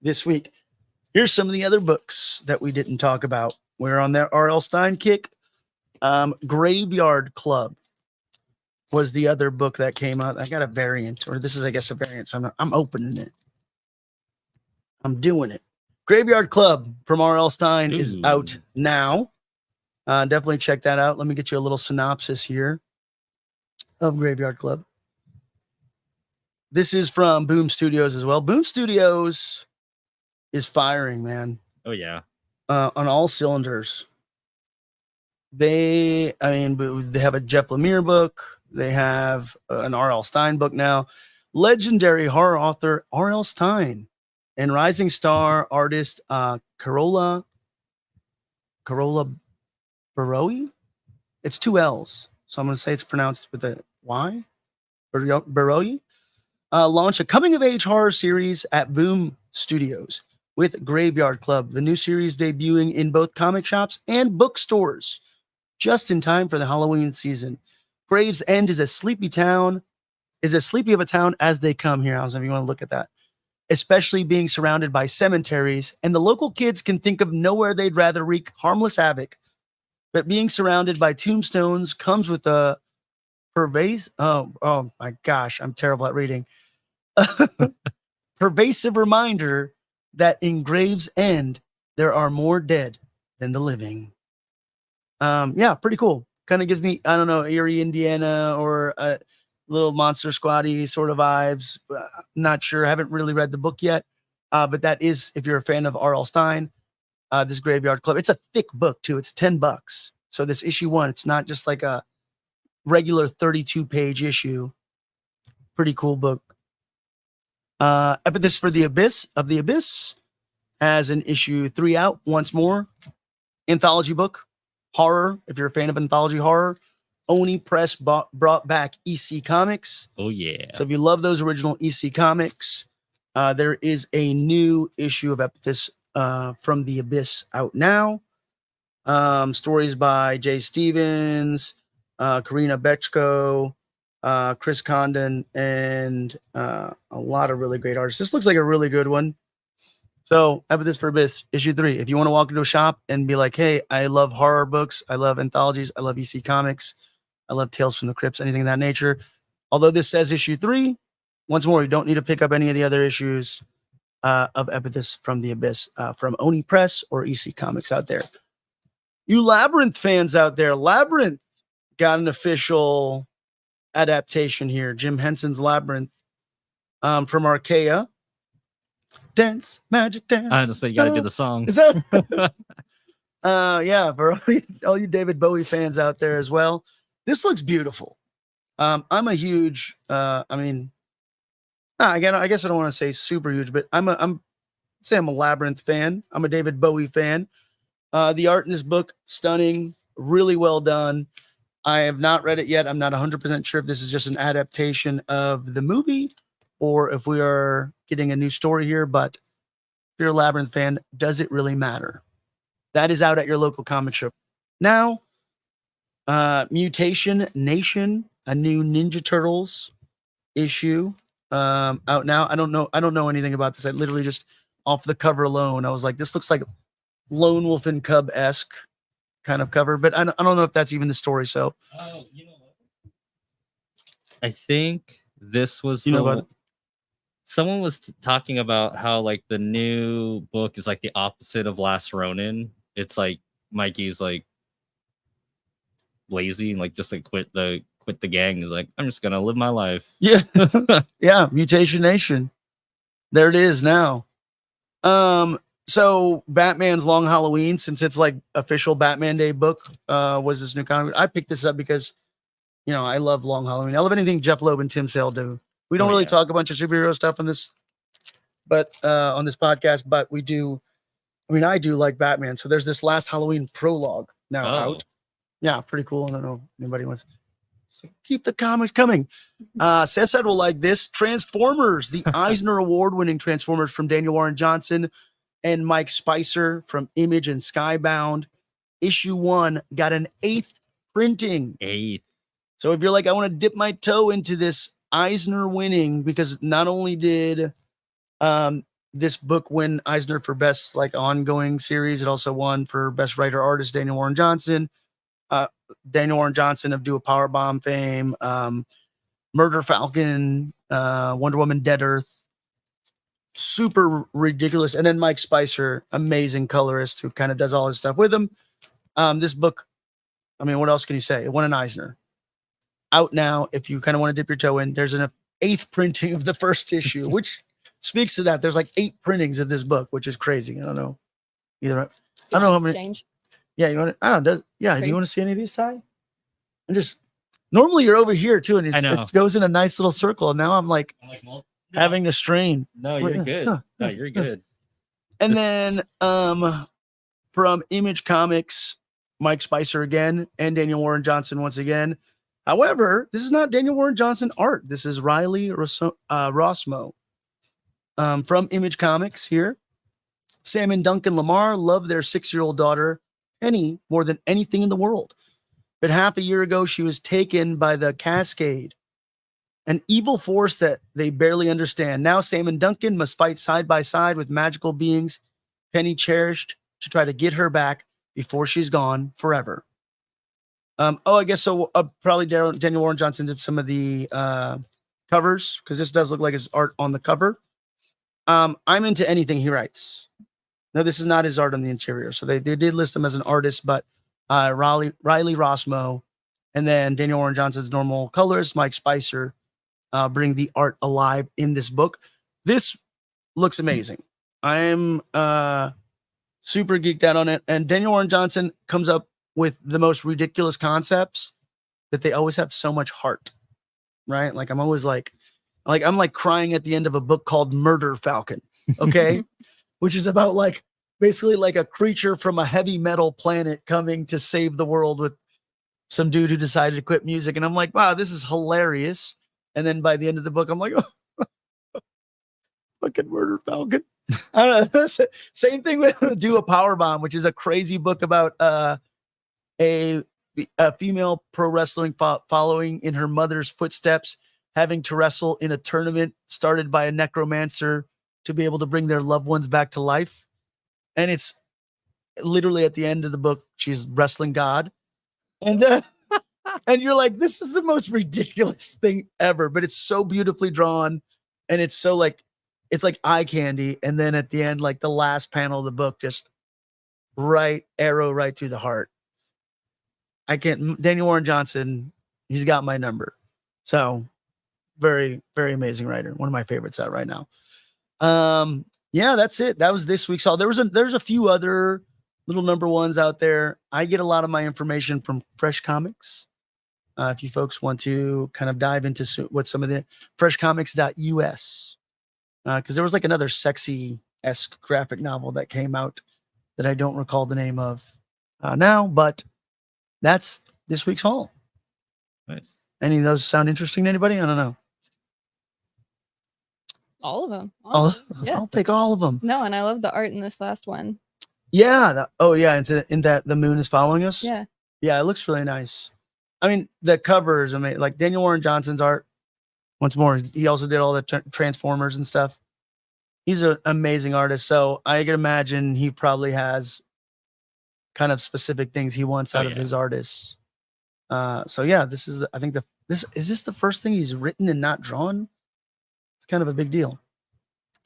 this week. Here's some of the other books that we didn't talk about. We're on that R.L. Stine kick. Graveyard Club was the other book that came out. I got a variant, or this is, I guess, a variant. So I'm opening it. I'm doing it. Graveyard Club from R.L. Stine is out now. Definitely check that out. Let me get you a little synopsis here of Graveyard Club. This is from Boom Studios as well. Boom Studios is firing, man. Oh yeah. On all cylinders. They have a Jeff Lemire book. They have an R.L. Stine book now. Legendary horror author R.L. Stine and rising star artist Carola Baroe. It's 2 L's, so I'm going to say it's pronounced with a Y. Baroe. Launch a coming-of-age horror series at Boom Studios with Graveyard Club, the new series debuting in both comic shops and bookstores, just in time for the Halloween season. Gravesend is as sleepy of a town as they come here. If you want to look at that, especially being surrounded by cemeteries, and the local kids can think of nowhere they'd rather wreak harmless havoc. But being surrounded by tombstones comes with a pervasive. Oh my gosh, I'm terrible at reading. Pervasive reminder that in Gravesend there are more dead than the living. Yeah, pretty cool. Kind of gives me, I don't know, Erie, Indiana, or a little Monster Squad-y sort of vibes. Not sure. I haven't really read the book yet. But that is, if you're a fan of R.L. Stine, this Graveyard Club. It's a thick book too. It's $10. So this issue 1, it's not just like a regular 32-page issue. Pretty cool book. This for the Abyss of the Abyss has an issue 3 out once more. Anthology book. Horror, if you're a fan of anthology horror. Oni Press brought back EC Comics. Oh yeah. So if you love those original EC Comics, there is a new issue of Epithys from the Abyss out now. Stories by Jay Stevens, Karina Bechko, Chris Condon, and a lot of really great artists. This looks like a really good one. So, Epithys for Abyss, issue 3. If you want to walk into a shop and be like, hey, I love horror books, I love anthologies, I love EC Comics, I love Tales from the Crypts, anything of that nature. Although this says issue 3, once more, you don't need to pick up any of the other issues of Epithys from the Abyss from Oni Press or EC Comics out there. You Labyrinth fans out there, Labyrinth got an official adaptation here. Jim Henson's Labyrinth from Archaea. Dance, magic dance. I just said you got to do the song. Is that? Yeah, for all you David Bowie fans out there as well. This looks beautiful. I'm a huge, I guess I don't want to say super huge, but I'm a Labyrinth fan. I'm a David Bowie fan. The art in this book, stunning, really well done. I have not read it yet. I'm not 100% sure if this is just an adaptation of the movie or if we are getting a new story here, but if you're a Labyrinth fan, does it really matter? That is out at your local comic shop now. Mutation Nation, a new Ninja Turtles issue out now. I don't know anything about this. I literally just off the cover alone, I was like, this looks like Lone Wolf and Cub-esque kind of cover, but I don't know if that's even the story. So, you know what? I think this was someone was talking about how like the new book is like the opposite of Last Ronin. It's like Mikey's like lazy and like just like quit the gang. He's like, I'm just gonna live my life. Yeah. Yeah, Mutation Nation. There it is now. So Batman's Long Halloween, since it's like official Batman Day book, was this new comic. I picked this up because, I love Long Halloween. I love anything Jeff Loeb and Tim Sale do. We don't really talk a bunch of superhero stuff in this but on this podcast, but we do. I mean, I do like Batman. So there's this last Halloween prologue now out. Yeah, pretty cool. I don't know if anybody wants. So keep the comics coming. Cesar will like this. Transformers, the Eisner Award-winning Transformers from Daniel Warren Johnson and Mike Spicer from Image and Skybound. Issue 1 got an 8th printing. 8th. So if you're like, I want to dip my toe into this Eisner winning, because not only did this book win Eisner for best like ongoing series, it also won for best writer artist Daniel Warren Johnson. Daniel Warren Johnson of Do a Powerbomb fame, Murder Falcon, Wonder Woman, Dead Earth, super ridiculous. And then Mike Spicer, amazing colorist who kind of does all his stuff with him. This book, I mean, what else can you say? It won an Eisner. Out now, if you kind of want to dip your toe in, there's an 8th printing of the first issue, which speaks to that. There's like 8 printings of this book, which is crazy. I don't know. Either I don't know how many. Exchange. Yeah, you want to? I don't know. Do you want to see any of these, Ty? I'm just normally you're over here too, and it goes in a nice little circle. And now I'm like having to strain. No, you're good. No, you're good. And then from Image Comics, Mike Spicer again, and Daniel Warren Johnson once again. However, this is not Daniel Warren Johnson art. This is Riley Rossmo from Image Comics here. Sam and Duncan Lamar love their 6-year-old daughter, Penny, more than anything in the world. But half a year ago, she was taken by the Cascade, an evil force that they barely understand. Now Sam and Duncan must fight side by side with magical beings Penny cherished to try to get her back before she's gone forever. I guess so. Probably Daniel Warren Johnson did some of the covers, because this does look like his art on the cover. I'm into anything he writes. No, this is not his art on the interior. So they did list him as an artist, but Riley Rossmo and then Daniel Warren Johnson's normal colorist, Mike Spicer, bring the art alive in this book. This looks amazing. I am super geeked out on it. And Daniel Warren Johnson comes up with the most ridiculous concepts, that they always have so much heart, right? Like I'm always like I'm like crying at the end of a book called Murder Falcon. Okay. Which is about like basically like a creature from a heavy metal planet coming to save the world with some dude who decided to quit music. And I'm like, wow, this is hilarious. And then by the end of the book, I'm like, oh, fucking Murder Falcon. I don't know. Same thing with Do a Powerbomb, which is a crazy book about a female pro wrestling following in her mother's footsteps, having to wrestle in a tournament started by a necromancer to be able to bring their loved ones back to life. And it's literally at the end of the book, she's wrestling God. And and you're like, this is the most ridiculous thing ever, but it's so beautifully drawn. And it's so like, it's like eye candy. And then at the end, like the last panel of the book, just arrow right through the heart. Daniel Warren Johnson, he's got my number. So very, very amazing writer. One of my favorites out right now. Yeah, that's it. That was this week's haul. There's a few other little number ones out there. I get a lot of my information from Fresh Comics. If you folks want to kind of dive into what some of the freshcomics.us, because there was like another sexy-esque graphic novel that came out that I don't recall the name of now, but that's this week's haul. Nice. Any of those sound interesting to anybody? I don't know. All of them. Yeah. I'll take all of them. No, and I love the art in this last one. Yeah. In that the moon is following us. Yeah. Yeah, it looks really nice. I mean, the covers, I mean, like Daniel Warren Johnson's art. Once more, he also did all the Transformers and stuff. He's an amazing artist. So I can imagine he probably has kind of specific things he wants out of his artists. So yeah, this is, I think is this the first thing he's written and not drawn? It's kind of a big deal.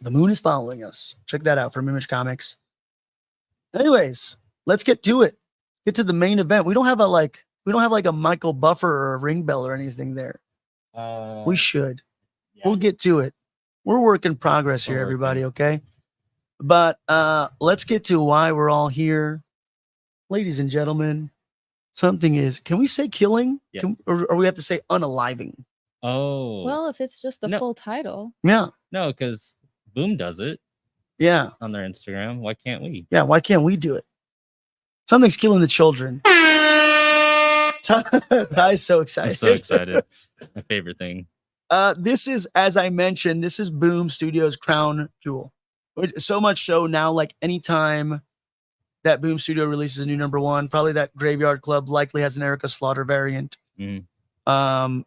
The moon is following us. Check that out from Image Comics. Anyways, let's get to it. Get to the main event. We don't have a Michael Buffer or a Ring Bell or anything there. We should. Yeah. We'll get to it. We're work in progress here, everybody. Okay. But let's get to why we're all here. Ladies and gentlemen, can we say killing? Yeah. Or we have to say unaliving? Oh. Well, if it's just the full title. Yeah. No, because Boom does it Yeah. on their Instagram. Why can't we? Yeah. Why can't we do it? Something's killing the children. Ty's so excited. I'm so excited. My favorite thing. This is, as I mentioned, this is Boom Studios' crown jewel. So much so now, like anytime that Boom Studio releases a new number one, probably that Graveyard Club likely has an Erica Slaughter variant. Minor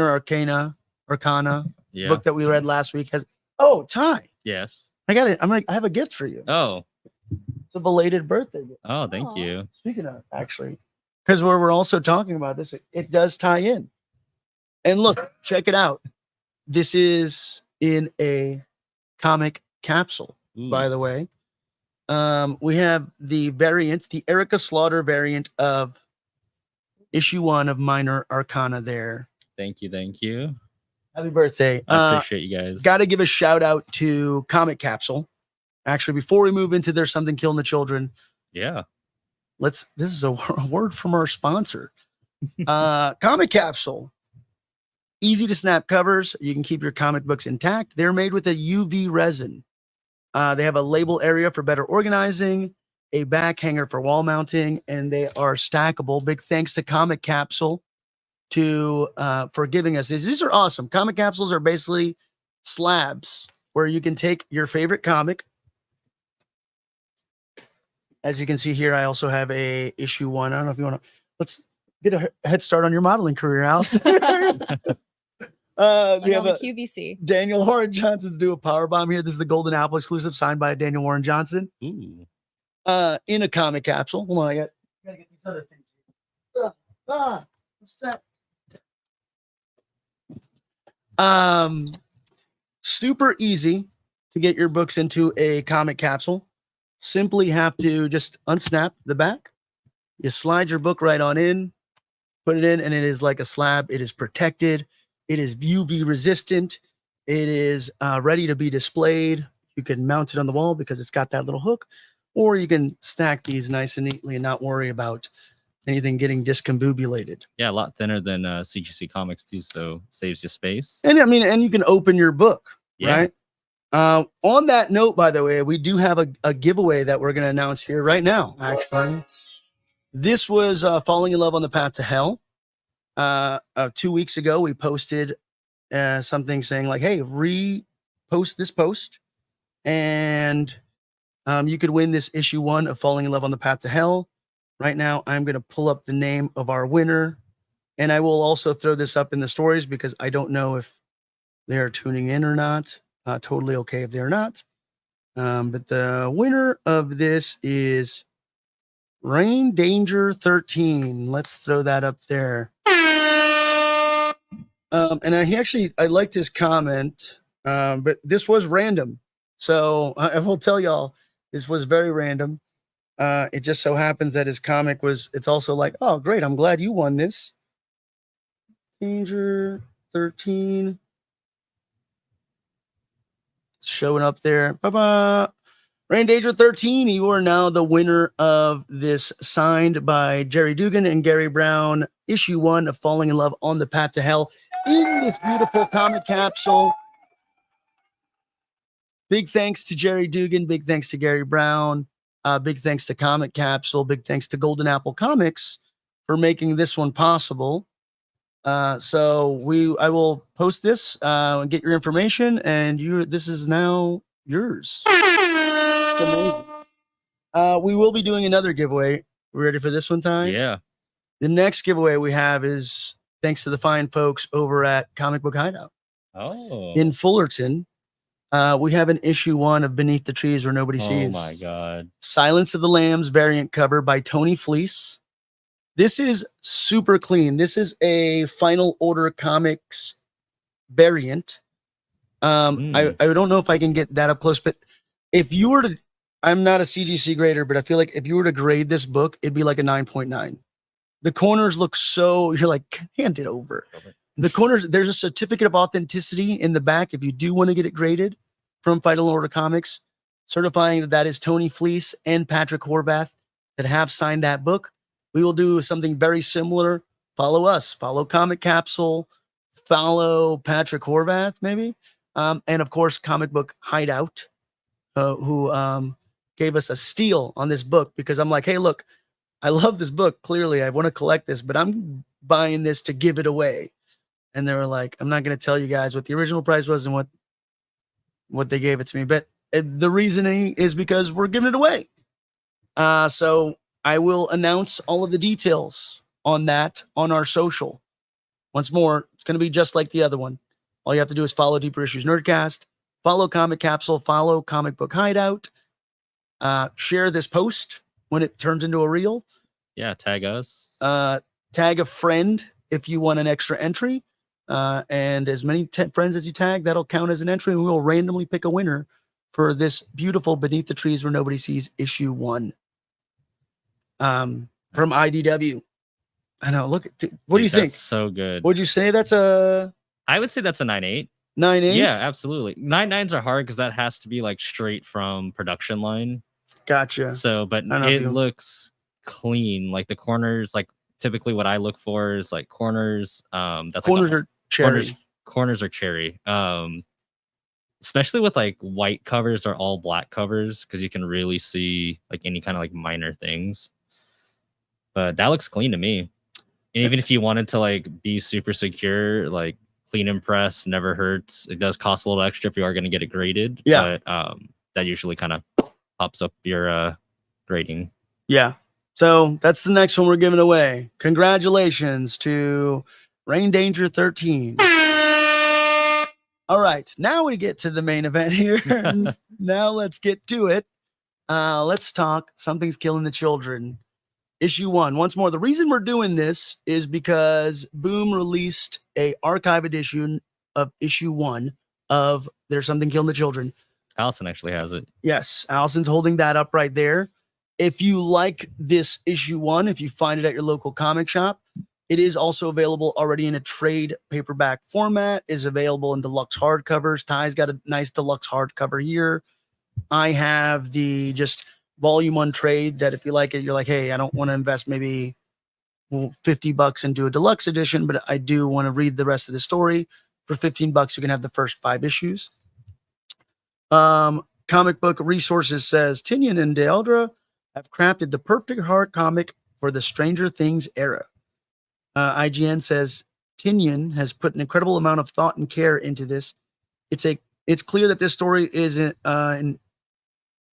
Arcana book that we read last week has. Oh, Ty. Yes. I got it. I have a gift for you. Oh. It's a belated birthday gift. Oh, thank you. Speaking of, actually, because we're also talking about this, it does tie in. And look, check it out. This is in a comic capsule, by the way. We have the variant, the Erica Slaughter variant of issue 1 of Minor Arcana there. Thank you. Thank you. Happy birthday. I appreciate you guys. Got to give a shout out to Comic Capsule. Actually, before we move into There's Something Killing the Children. Yeah. This is a word from our sponsor. Comic Capsule. Easy to snap covers. You can keep your comic books intact. They're made with a UV resin. They have a label area for better organizing, a back hanger for wall mounting, and they are stackable. Big thanks to Comic Capsule for giving us these. These are awesome. Comic capsules are basically slabs where you can take your favorite comic. As you can see here, I also have a issue 1. I don't know if you want to. Let's get a head start on your modeling career, Allison. We have a QVC. Daniel Warren Johnson's do a power bomb here. This is the Golden Apple exclusive signed by Daniel Warren Johnson. Ooh. In a comic capsule. Hold on, I gotta get these other things. What's that? Super easy to get your books into a comic capsule. Simply have to just unsnap the back. You slide your book right on in, put it in, and it is like a slab. It is protected. It is UV resistant. It is ready to be displayed. You can mount it on the wall because it's got that little hook, or you can stack these nice and neatly and not worry about anything getting discombobulated. Yeah, a lot thinner than CGC Comics too, so saves you space. And I mean, and you can open your book, right? On that note, by the way, we do have a giveaway that we're going to announce here right now. Actually, this was Falling in Love on the Path to Hell. 2 weeks ago, we posted something saying like, hey, repost this post and you could win this issue 1 of Falling in Love on the Path to Hell. Right now, I'm going to pull up the name of our winner, and I will also throw this up in the stories because I don't know if they are tuning in or not. Totally okay if they're not. But the winner of this is Rain Danger 13. Let's throw that up there. And I liked his comment, but this was random. So I will tell y'all, this was very random. It just so happens that his comic it's also like, oh, great. I'm glad you won this. Danger 13. Showing up there. Bye-bye. Rain Danger 13, you are now the winner of this signed by Jerry Dugan and Gary Brown, issue 1 of Falling in Love on the Path to Hell in this beautiful comic capsule. Big thanks to Jerry Dugan. Big thanks to Gary Brown. Big thanks to Comic Capsule. Big thanks to Golden Apple Comics for making this one possible. So I will post this and get your information, and this is now yours. It's amazing. We will be doing another giveaway. We ready for this one, Ty? Yeah. The next giveaway we have is thanks to the fine folks over at Comic Book Hideout. Oh. In Fullerton. We have an issue 1 of Beneath the Trees Where Nobody Sees. Oh my God. Silence of the Lambs variant cover by Tony Fleece. This is super clean. This is a Final Order Comics variant. I don't know if I can get that up close, but if you were to, I'm not a CGC grader, but I feel like if you were to grade this book, it'd be like a 9.9. The corners look so, you're like, hand it over. The corners, there's a certificate of authenticity in the back if you do want to get it graded from Final Order Comics, certifying that is Tony Fleece and Patrick Horvath that have signed that book. We will do something very similar. Follow us, follow Comic Capsule, follow Patrick Horvath, maybe. And of course, Comic Book Hideout, who gave us a steal on this book, because I'm like, hey, look, I love this book. Clearly, I want to collect this, but I'm buying this to give it away. And they were like, I'm not going to tell you guys what the original price was and what they gave it to me. But the reasoning is because we're giving it away. So I will announce all of the details on that on our social. Once more, it's going to be just like the other one. All you have to do is follow Deeper Issues Nerdcast, follow Comic Capsule, follow Comic Book Hideout, share this post when it turns into a reel. Yeah, tag us. Tag a friend if you want an extra entry. And as many friends as you tag, that'll count as an entry, and we will randomly pick a winner for this beautiful Beneath the Trees Where Nobody Sees issue 1 from IDW. I know. Look, what do you think? So good. Would you say that's a? I would say that's a 9.8. 9.8? Yeah, absolutely. 9.9s are hard because that has to be like straight from production line. Gotcha. So, but it looks clean. Like the corners, like typically what I look for is like corners. That's corners like are cherry. Corners are cherry. Especially with like white covers or all black covers, because you can really see like any kind of like minor things. But that looks clean to me. And even if you wanted to like be super secure, like clean and press never hurts. It does cost a little extra if you are going to get it graded. Yeah. But that usually kind of pops up your grading. Yeah. So that's the next one we're giving away. Congratulations to Rain Danger 13. All right. Now we get to the main event here. Now let's get to it. Let's talk Something's Killing the Children. Issue 1. Once more, the reason we're doing this is because Boom released a archive edition of issue 1 of There's Something Killing the Children. Allison actually has it. Yes, Allison's holding that up right there. If you like this issue 1, if you find it at your local comic shop, it is also available already in a trade paperback format, is available in deluxe hardcovers. Ty's got a nice deluxe hardcover here. I have the just volume 1 trade that if you like it, you're like, hey, I don't want to invest maybe $50 into a deluxe edition, but I do want to read the rest of the story. For $15, you can have the first 5 issues. Comic Book Resources says Tynion and Dell'Edera have crafted the perfect hard comic for the Stranger Things era. IGN says Tynion has put an incredible amount of thought and care into this. It's clear that this story is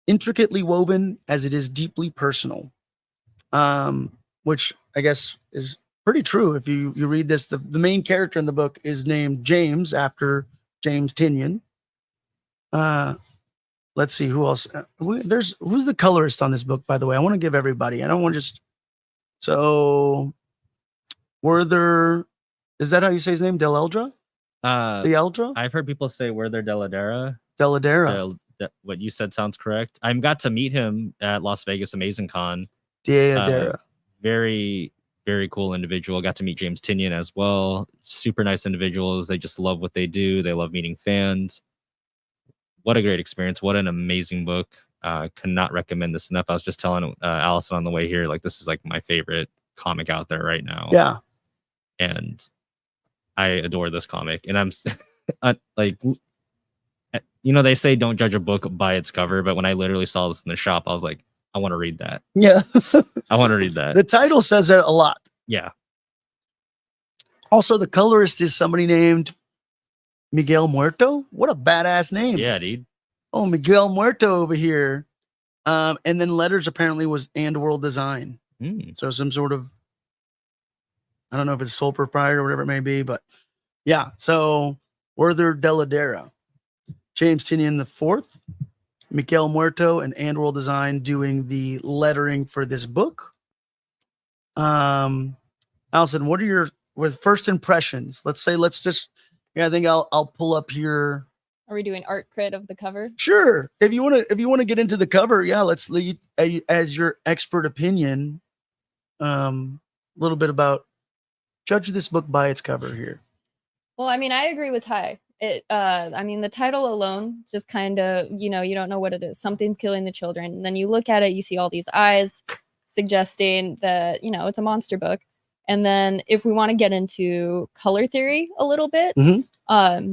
intricately woven as it is deeply personal, which I guess is pretty true. If you read this, the main character in the book is named James after James Tynion. Let's see who else. Who's the colorist on this book, by the way? I want to give everybody. I don't want to just. So, Werther, is that how you say his name? Dell'Edera? Dell'Edera? I've heard people say Werther Dell'Edera. Dell'Edera. What you said sounds correct. I got to meet him at Las Vegas Amazing Con. Dell'Edera. Very, very cool individual. Got to meet James Tynion as well. Super nice individuals. They just love what they do. They love meeting fans. What a great experience. What an amazing book. Could not recommend this enough. I was just telling Allison on the way here, like, this is like my favorite comic out there right now. Yeah. And I adore this comic. And I'm like, you know, they say don't judge a book by its cover, but when I literally saw this in the shop, I was like, I want to read that. Yeah. I want to read that. The title says it a lot. Yeah. Also, the colorist is somebody named Miguel Muerto. What a badass name. Yeah, dude. Oh, Miguel Muerto over here. And then letters apparently was And World Design. So some sort of, I don't know if it's sole proprietor or whatever it may be, but yeah. So Werther Dell'Edera, James Tynion IV, Miguel Muerto, and World Design doing the lettering for this book. Allison, what are your first impressions? Let's just. Yeah, I think I'll pull up here. Are we doing art crit of the cover? Sure. If you want to get into the cover, yeah, let's lead as your expert opinion. A little bit about judge this book by its cover here. Well, I mean, I agree with Ty. I mean, the title alone just kind of, you don't know what it is. Something's killing the children. And then you look at it, you see all these eyes suggesting that, it's a monster book. And then if we want to get into color theory a little bit,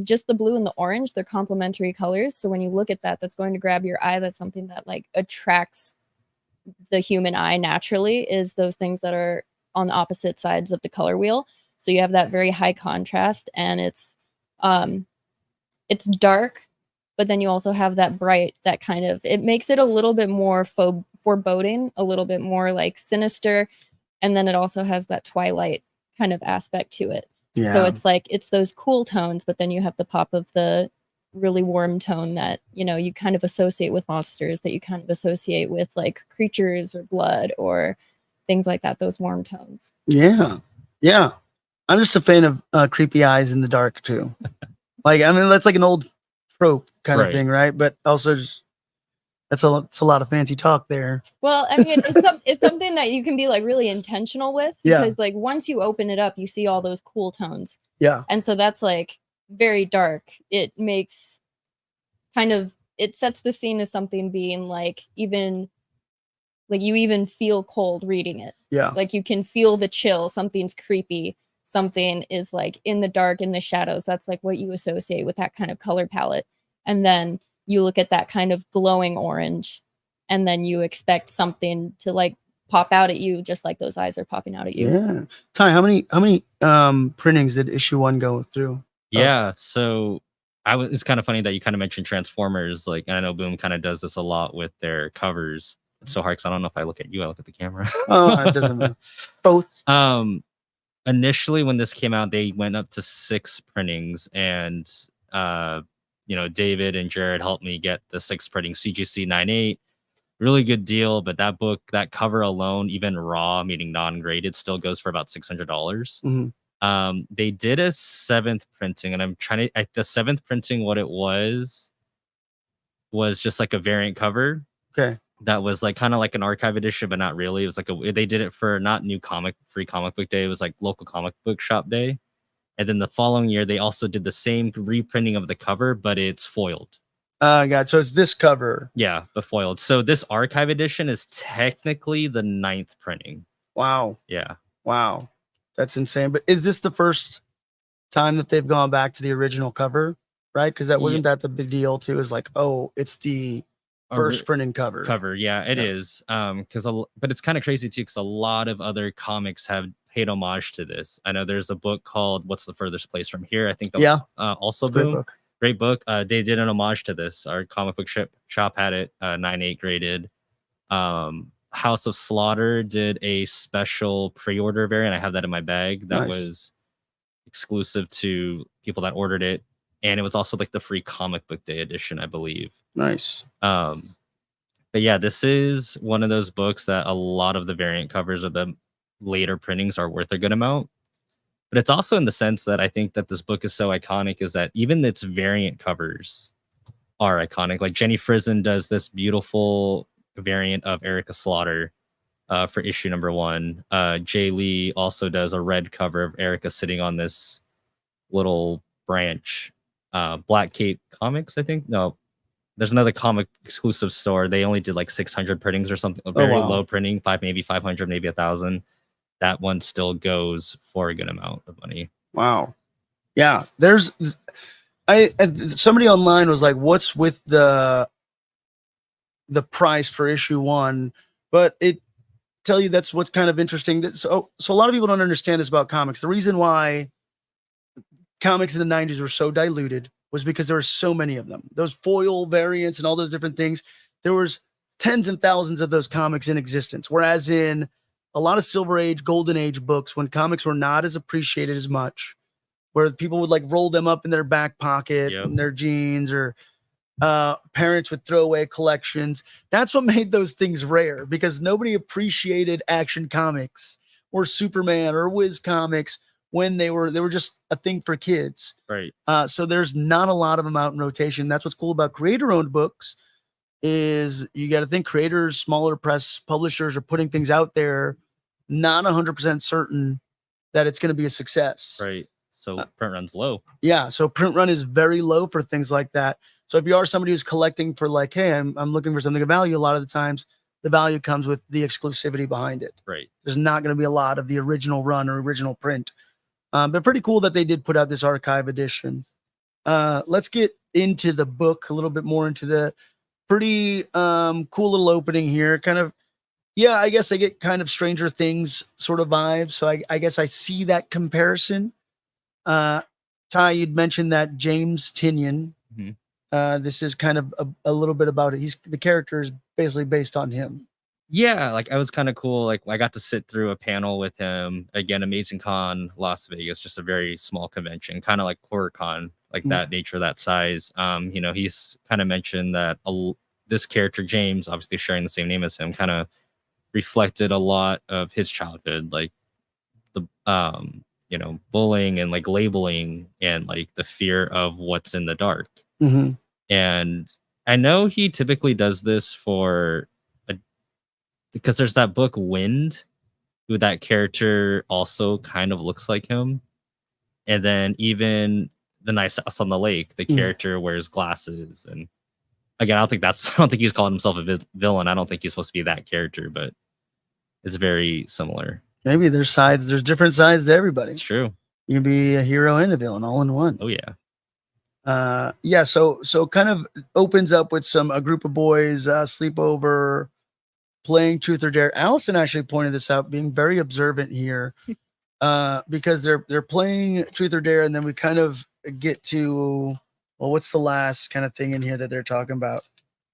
Just the blue and the orange, they're complementary colors. So when you look at that, that's going to grab your eye. That's something that like attracts the human eye naturally, is those things that are on the opposite sides of the color wheel. So you have that very high contrast, and it's dark, but then you also have that bright, that kind of, it makes it a little bit more foreboding, a little bit more like sinister. And then it also has that twilight kind of aspect to it. Yeah. So it's like, it's those cool tones, but then you have the pop of the really warm tone that, you know, you kind of associate with monsters, that you kind of associate with like creatures or blood or things like that, those warm tones. Yeah. Yeah. I'm just a fan of creepy eyes in the dark too. Like, I mean, that's like an old trope kind of thing, right? But also just, it's a lot of fancy talk there. Well, I mean, it's something that you can be like really intentional with, because like once you open it up, you see all those cool tones. Yeah. And so that's like very dark. It makes it sets the scene as something being like, even like you even feel cold reading it. Yeah. Like you can feel the chill. Something's creepy. Something is like in the dark, in the shadows. That's like what you associate with that kind of color palette. And then you look at that kind of glowing orange, and then you expect something to like pop out at you, just like those eyes are popping out at you. Yeah. Ty, how many printings did issue 1 go through? Yeah, so it's kind of funny that you kind of mentioned Transformers. Like, and I know Boom kind of does this a lot with their covers. It's so hard because I don't know if I look at you, I look at the camera. Oh, it doesn't matter. Both. Initially when this came out, they went up to 6 printings, and you know, David and Jared helped me get the 6th printing, CGC 98. Really good deal, but that book, that cover alone, even raw, meaning non-graded, still goes for about $600. Mm-hmm. They did a 7th printing, and I'm trying to, the 7th printing, what it was just like a variant cover. Okay. That was like kind of like an archive edition, but not really. It was like they did it for not free comic book day. It was like local comic book shop day. And then the following year, they also did the same reprinting of the cover, but it's foiled. God, so it's this cover. Yeah, but foiled. So this archive edition is technically the 9th printing. Wow. Yeah. Wow. That's insane. But is this the first time that they've gone back to the original cover? Right? Because that wasn't that the big deal too, is like, oh, it's the first printing cover. Yeah, it is. But it's kind of crazy too, because a lot of other comics have paid homage to this. I know there's a book called What's the Furthest Place from Here? I think also Boom. Great book. They did an homage to this. Our comic book shop had it 9.8 graded. House of Slaughter did a special pre-order variant. I have that in my bag. That was exclusive to people that ordered it. And it was also like the free comic book day edition, I believe. Nice. But yeah, this is one of those books that a lot of the variant covers or the later printings are worth a good amount. But it's also in the sense that I think that this book is so iconic, is that even its variant covers are iconic. Like Jenny Frison does this beautiful variant of Erica Slaughter for issue number 1. Jay Lee also does a red cover of Erica sitting on this little branch. Black Cape Comics, I think. No, there's another comic exclusive store. They only did like 600 printings or something, a very low printing, maybe 500, maybe 1,000. That one still goes for a good amount of money. Wow. Yeah. Somebody online was like, what's with the price for issue 1? But it tell you that's what's kind of interesting. So a lot of people don't understand this about comics. The reason why comics in the 90s were so diluted was because there were so many of them. Those foil variants and all those different things. There was tens and thousands of those comics in existence. Whereas in a lot of Silver Age, Golden Age books, when comics were not as appreciated as much, where people would like roll them up in their back pocket, in their jeans, or parents would throw away collections. That's what made those things rare, because nobody appreciated Action Comics or Superman or Wiz Comics when they were just a thing for kids. Right. So there's not a lot of them out in rotation. That's what's cool about creator-owned books, is you got to think creators, smaller press publishers are putting things out there, not 100% certain that it's going to be a success. Right. So print run's low. Yeah. So print run is very low for things like that. So if you are somebody who's collecting for like, hey, I'm looking for something of value, a lot of the times the value comes with the exclusivity behind it. Right. There's not going to be a lot of the original run or original print. But pretty cool that they did put out this archive edition. let's get into the book a little bit more, into the pretty cool little opening here. Kind of, yeah, I guess I get kind of Stranger Things sort of vibes. So I guess I see that comparison. Ty, you'd mentioned that James Tynion. This is kind of a little bit about it. The character is basically based on him. Yeah, like I was kind of cool. Like I got to sit through a panel with him again. Amazing Con, Las Vegas, just a very small convention, kind of like HorrorCon, like that nature, that size. You know, he's kind of mentioned that this character James, obviously sharing the same name as him, kind of reflected a lot of his childhood, like the you know, bullying and like labeling and like the fear of what's in the dark. And I know he typically does this because there's that book Wind, who that character also kind of looks like him. And then even The Nice House on the Lake, the character wears glasses. And again, I don't think he's calling himself a villain. I don't think he's supposed to be that character, but it's very similar. Maybe there's different sides to everybody. It's true. You can be a hero and a villain all in one. Oh yeah. Yeah, so kind of opens up with a group of boys sleepover, playing Truth or Dare. Allison actually pointed this out, being very observant here, because they're playing Truth or Dare, and then we kind of get to, well, what's the last kind of thing in here that they're talking about?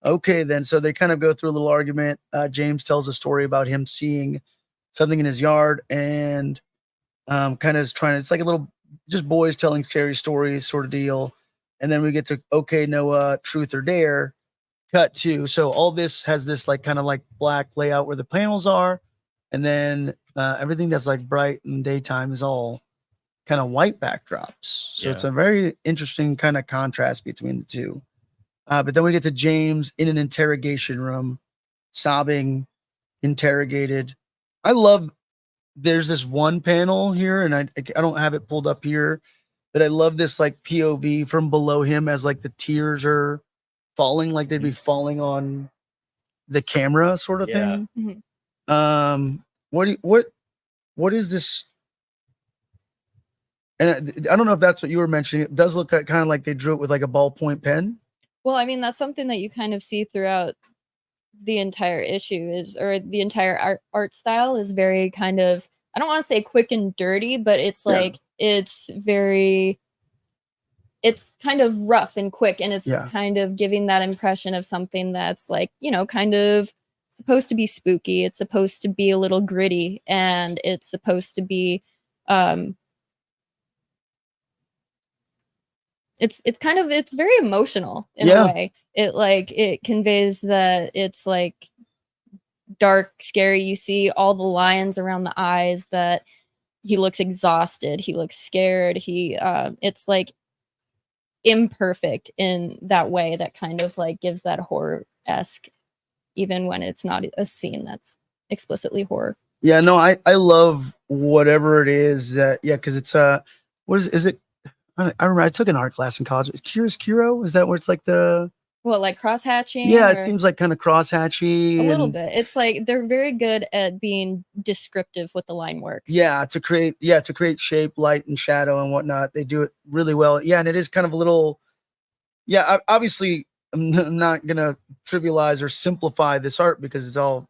Okay, then, so they kind of go through a little argument. James tells a story about him seeing something in his yard, and kind of it's like a little, just boys telling scary stories sort of deal. And then we get to, okay, Noah, Truth or Dare, cut to. So all this has this like kind of like black layout where the panels are. And then everything that's like bright in daytime is all kind of white backdrops. So it's a very interesting kind of contrast between the two. But then we get to James in an interrogation room, sobbing, interrogated. There's this one panel here, and I don't have it pulled up here, but I love this like POV from below him as like the tears are falling, like they'd be falling on the camera sort of thing. What is this? And I don't know if that's what you were mentioning. It does look kind of like they drew it with like a ballpoint pen. Well, I mean, that's something that you kind of see throughout the entire issue, or the entire art style is very kind of, I don't want to say quick and dirty, but it's like, it's kind of rough and quick, and it's kind of giving that impression of something that's like, you know, kind of supposed to be spooky. It's supposed to be a little gritty, and it's supposed to be it's very emotional in a way. It conveys that it's like dark, scary. You see all the lines around the eyes, that he looks exhausted, he looks scared, it's like imperfect in that way that kind of like gives that horror-esque, even when it's not a scene that's explicitly horror. Yeah, no, I love whatever it is that, because it's what is it? I remember I took an art class in college. Is Kiro? Is that where it's like like cross-hatching? Yeah, it seems like kind of cross-hatchy. A little bit. It's like they're very good at being descriptive with the line work. Yeah, to create shape, light, and shadow and whatnot. They do it really well. Yeah, and it is kind of a little. Yeah, obviously, I'm not gonna trivialize or simplify this art because it's all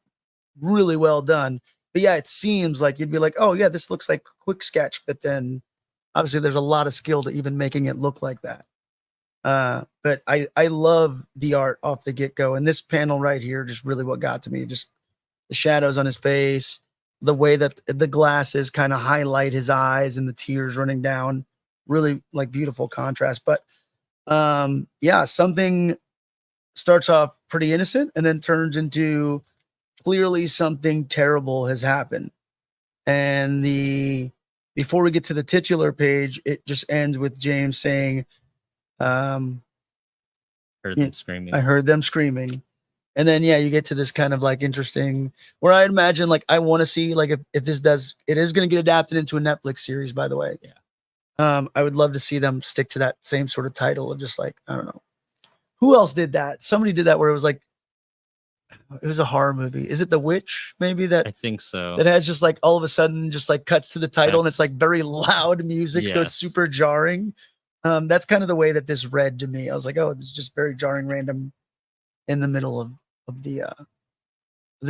really well done. But yeah, it seems like you'd be like, oh yeah, this looks like quick sketch, but then obviously there's a lot of skill to even making it look like that. But I love the art off the get-go, and this panel right here just really what got to me. Just the shadows on his face, the way that the glasses kind of highlight his eyes and the tears running down, really like beautiful contrast. But something starts off pretty innocent and then turns into clearly something terrible has happened. And before we get to the titular page, it just ends with James saying, heard them screaming. I heard them screaming. And then, you get to this kind of like interesting, where I imagine like, I want to see like, if this it is going to get adapted into a Netflix series, by the way. Yeah. I would love to see them stick to that same sort of title of just like, I don't know. Who else did that? Somebody did that where it was like, it was a horror movie. Is it The Witch? Maybe that. I think so. That has just like all of a sudden just like cuts to the title and it's like very loud music. Yes. So it's super jarring. That's kind of the way that this read to me. I was like, oh, this is just very jarring, random in the middle of the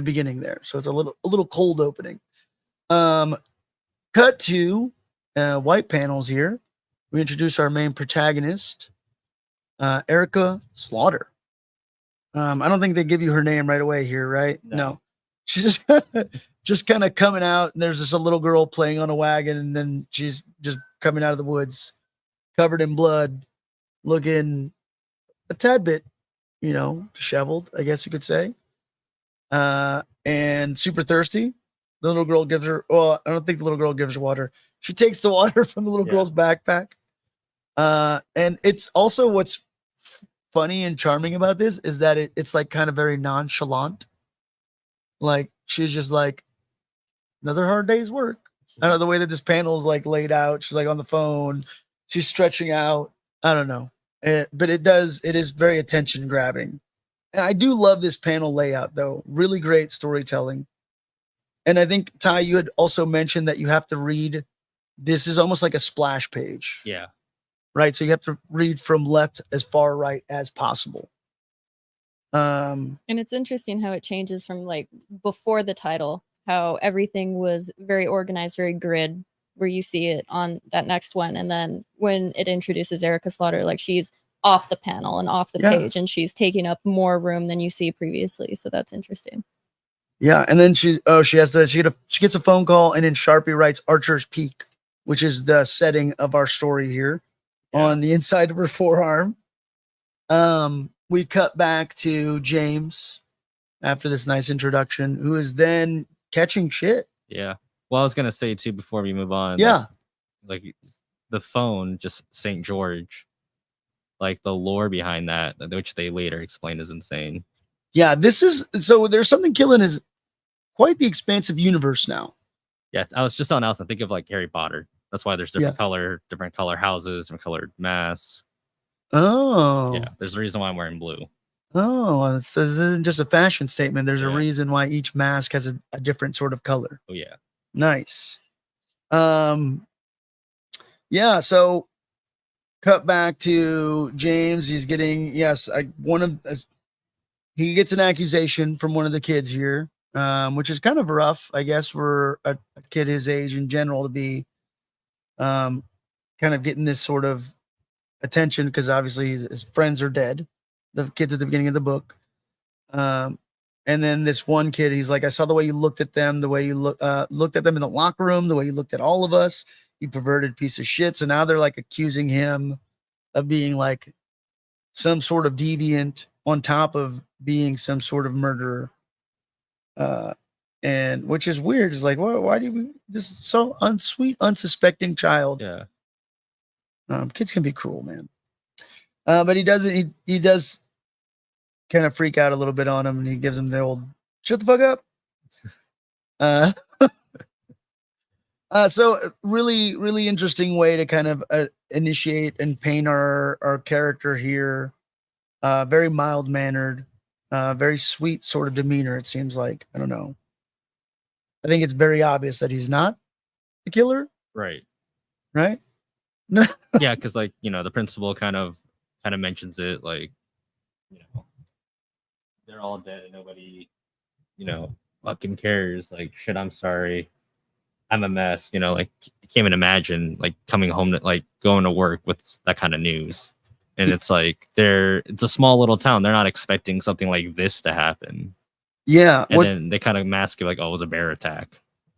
beginning there. So it's a little cold opening. Cut to white panels here. We introduce our main protagonist, Erica Slaughter. I don't think they give you her name right away here, right? No. She's just kind of coming out, and there's just a little girl playing on a wagon, and then she's just coming out of the woods, covered in blood, looking a tad bit, disheveled, I guess you could say, and super thirsty. The little girl gives her. Well, I don't think the little girl gives her water. She takes the water from the little girl's backpack. And it's also what's funny and charming about this is that it's like kind of very nonchalant. Like she's just like another hard day's work. I don't know the way that this panel is like laid out. She's like on the phone. She's stretching out. I don't know, but it is very attention grabbing. And I do love this panel layout though. Really great storytelling. And I think, Ty, you had also mentioned that you have to read. This is almost like a splash page. Yeah. Right. So you have to read from left as far right as possible. And it's interesting how it changes from like before the title, how everything was very organized, very grid, where you see it on that next one. And then when it introduces Erica Slaughter, like she's off the panel and off the page, and she's taking up more room than you see previously. So that's interesting. Yeah, and then she gets a phone call, and then Sharpie writes Archer's Peak, which is the setting of our story here on the inside of her forearm. We cut back to James after this nice introduction, who is then catching shit. Yeah. Well, I was gonna say too before we move on. Yeah. Like the phone, just St. George, like the lore behind that, which they later explain is insane. Yeah, there's something killing is quite the expansive universe now. Yeah, I was just on Allison. Think of like Harry Potter. That's why there's different color houses, different colored masks. Oh. Yeah, there's a reason why I'm wearing blue. Oh, this isn't just a fashion statement. There's a reason why each mask has a different sort of color. Oh yeah. Nice. Yeah, so cut back to James. He's getting he gets an accusation from one of the kids here, which is kind of rough, I guess, for a kid his age in general to be kind of getting this sort of attention because obviously his friends are dead, the kids at the beginning of the book. And then this one kid, he's like, I saw the way you looked at them, the way you looked at them in the locker room, the way you looked at all of us, you perverted piece of shit. So now they're like accusing him of being like some sort of deviant on top of being some sort of murderer. And which is weird. It's like, why do we, this is so unsweet, unsuspecting child. Yeah. Kids can be cruel, man. But he does kind of freak out a little bit on him, and he gives him the old shut the fuck up. So really, really interesting way to kind of initiate and paint our character here. Very mild mannered, very sweet sort of demeanor. It seems like, I don't know. I think it's very obvious that he's not the killer. Right. Right. Yeah, because like the principal kind of mentions it, like they're all dead and nobody fucking cares. Like shit, I'm sorry, I'm a mess. Like I can't even imagine like coming home to like going to work with that kind of news. And it's like it's a small little town. They're not expecting something like this to happen. Yeah. And then they kind of mask it like, oh, it was a bear attack.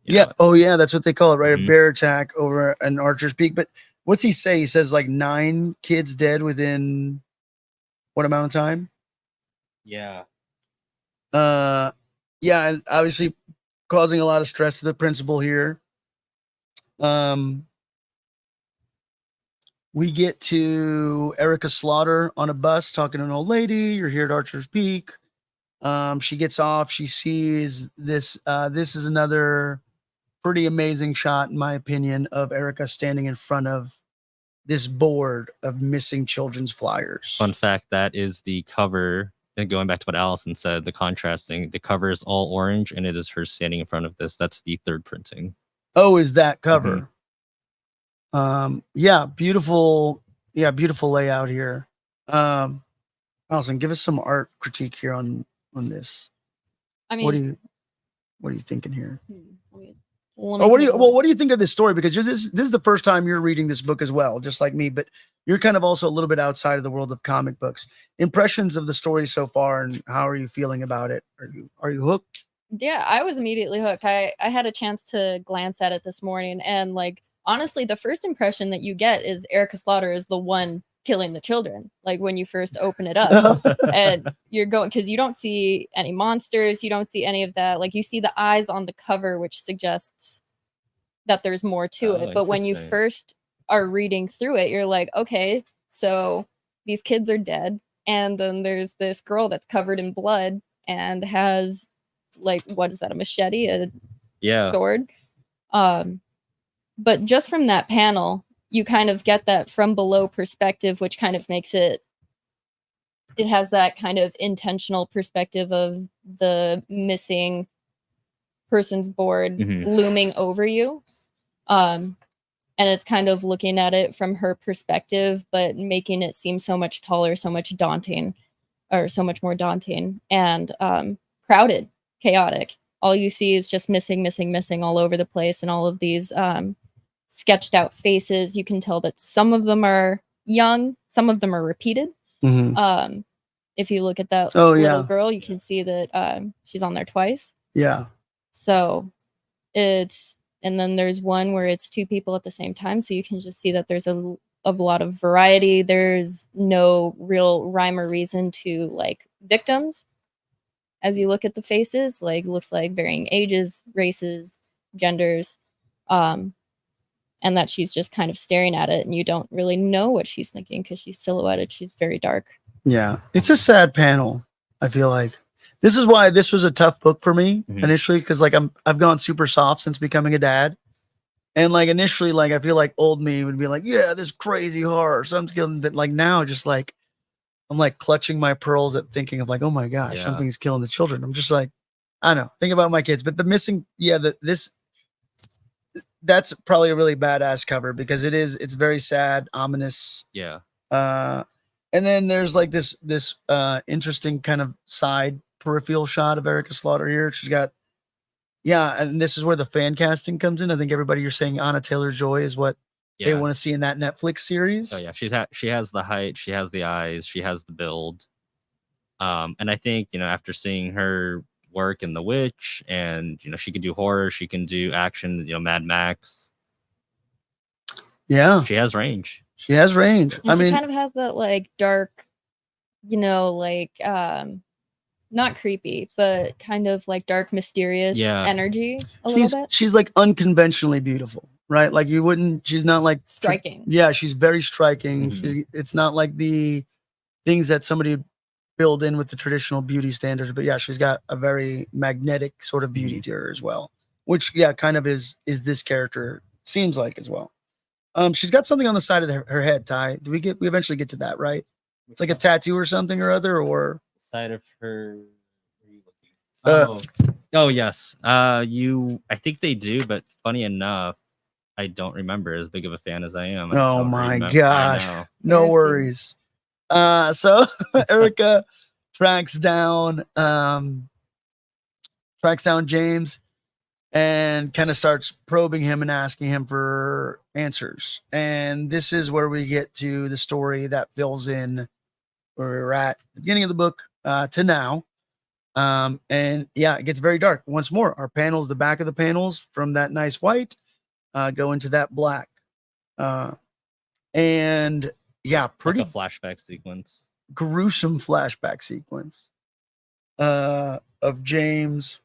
Yeah. Oh yeah, that's what they call it, right? Mm-hmm. A bear attack over an Archer's Peak. But what's he say? He says like 9 kids dead within what amount of time? Yeah. Yeah, and obviously causing a lot of stress to the principal here. We get to Erica Slaughter on a bus talking to an old lady. You're here at Archer's Peak. She gets off. She sees this. This is another pretty amazing shot, in my opinion, of Erica standing in front of this board of missing children's flyers. Fun fact, that is the cover. And going back to what Allison said, the contrasting, the cover is all orange and it is her standing in front of this. That's the 3rd printing. Oh, is that cover? Yeah, beautiful Yeah, beautiful layout here. Allison, give us some art critique here on this. I What mean, are you thinking here? let me Or what do take you a look. what do you think of this story? Because this is the first time you're reading this book as well, just like me, but you're kind of also a little bit outside of the world of comic books. Impressions of the story so far, and how are you feeling about it? Are you hooked? Yeah, I was immediately hooked. I had a chance to glance at it this morning, and like honestly, the first impression that you get is Erica Slaughter is the one killing the children. Like when you first open it up, and you're going because you don't see any monsters, you don't see any of that. Like you see the eyes on the cover, which suggests that there's more to it. But when you Interesting. first are reading through it, you're like, okay, so these kids are dead, and then there's this girl that's covered in blood and has like what is that, a machete, a Yeah. sword? But just from that panel, you kind of get that from below perspective, which kind of makes it has that kind of intentional perspective of the missing person's board Mhm. looming over you. And it's kind of looking at it from her perspective, but making it seem so much taller, so much daunting, or so much more daunting, and crowded, chaotic. All you see is just missing, missing, missing all over the place, and all of these sketched out faces. You can tell that some of them are young, some of them are repeated. Mhm. If you look at that Oh, little yeah. girl, you can see that she's on there twice. Yeah. So it's, and then there's one where it's two people at the same time. So you can just see that there's a lot of variety. There's no real rhyme or reason to like victims. As you look at the faces, like looks like varying ages, races, genders, and that she's just kind of staring at it, and you don't really know what she's thinking because she's silhouetted. She's very dark. Yeah. It's a sad panel, I feel like. This is why this was a tough book for me Mhm. initially, because like I've gone super soft since becoming a dad. And like initially, like I feel like old me would be like, yeah, this crazy horror. So I'm killing, but like now, just like I'm like clutching my pearls at thinking of like, oh my gosh, Yeah. something's killing the children. I'm just like, I don't know, think about my kids. But the missing, yeah, that's probably a really badass cover because it's very sad, ominous. Yeah. And then there's like this interesting kind of side peripheral shot of Erica Slaughter here. She's got, yeah, and this is where the fan casting comes in. I think everybody, you're saying Anna Taylor-Joy is what they Yeah. want to see in that Netflix series. Oh yeah. She has the height, she has the eyes, she has the build. And I think, after seeing her work in The Witch, and she can do horror, she can do action, Mad Max. Yeah, She has range. she has range. And I she mean, kind of has that like dark, like not creepy, but kind of like dark, mysterious Yeah. energy a little bit. she's like unconventionally beautiful, right? Like you wouldn't. She's not like Striking. Yeah, she's very striking. Mhm. It's not like the things that somebody would build in with the traditional beauty standards. But yeah, she's got a very magnetic sort of beauty to her as well, which yeah, kind of is this character seems like as well. She's got something on the side of her head. Ty, we eventually get to that, right? It's like a tattoo or something or other, or Side of her. Where are you Uh, looking? Oh yes. I think they do, but funny enough, I don't remember. As big of a fan as I am. I oh don't my remem- I gosh, know. no Mercy. worries. So Erica tracks down James and kind of starts probing him and asking him for answers. And this is where we get to the story that fills in where we're at the beginning of the book to now. And yeah, it gets very dark. Once more, our panels, the back of the panels from that nice white go into that black. And yeah, pretty Like a flashback sequence. gruesome flashback sequence of James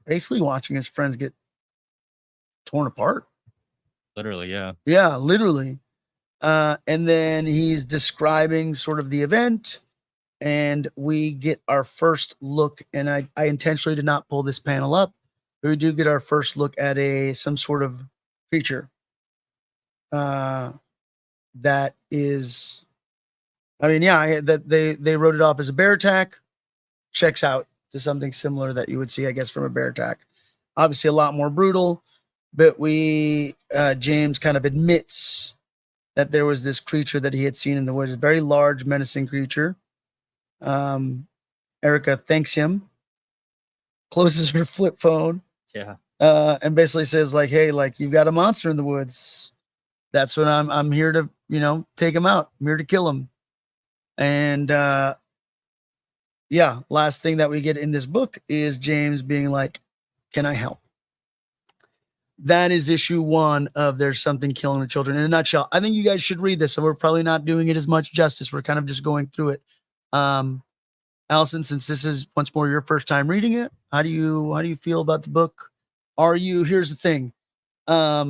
basically watching his friends get torn apart. Literally, yeah. Yeah, literally. And then he's describing sort of the event, and we get our first look. And I intentionally did not pull this panel up, but we do get our first look at some sort of creature. That is, I mean, yeah, that they wrote it off as a bear attack. Checks out to something similar that you would see, I guess, from a bear attack. Obviously, a lot more brutal, but James kind of admits that there was this creature that he had seen in the woods, a very large, menacing creature. Erica thanks him, closes her flip phone, Yeah. and basically says like, "Hey, like you've got a monster in the woods. That's what I'm here to, take him out. I'm here to kill him." And yeah, last thing that we get in this book is James being like, "Can I help?" That is issue 1 of There's Something Killing the Children in a nutshell. I think you guys should read this, so we're probably not doing it as much justice. We're kind of just going through it. Allison, since this is once more your first time reading it, how do you feel about the book? Here's the thing. I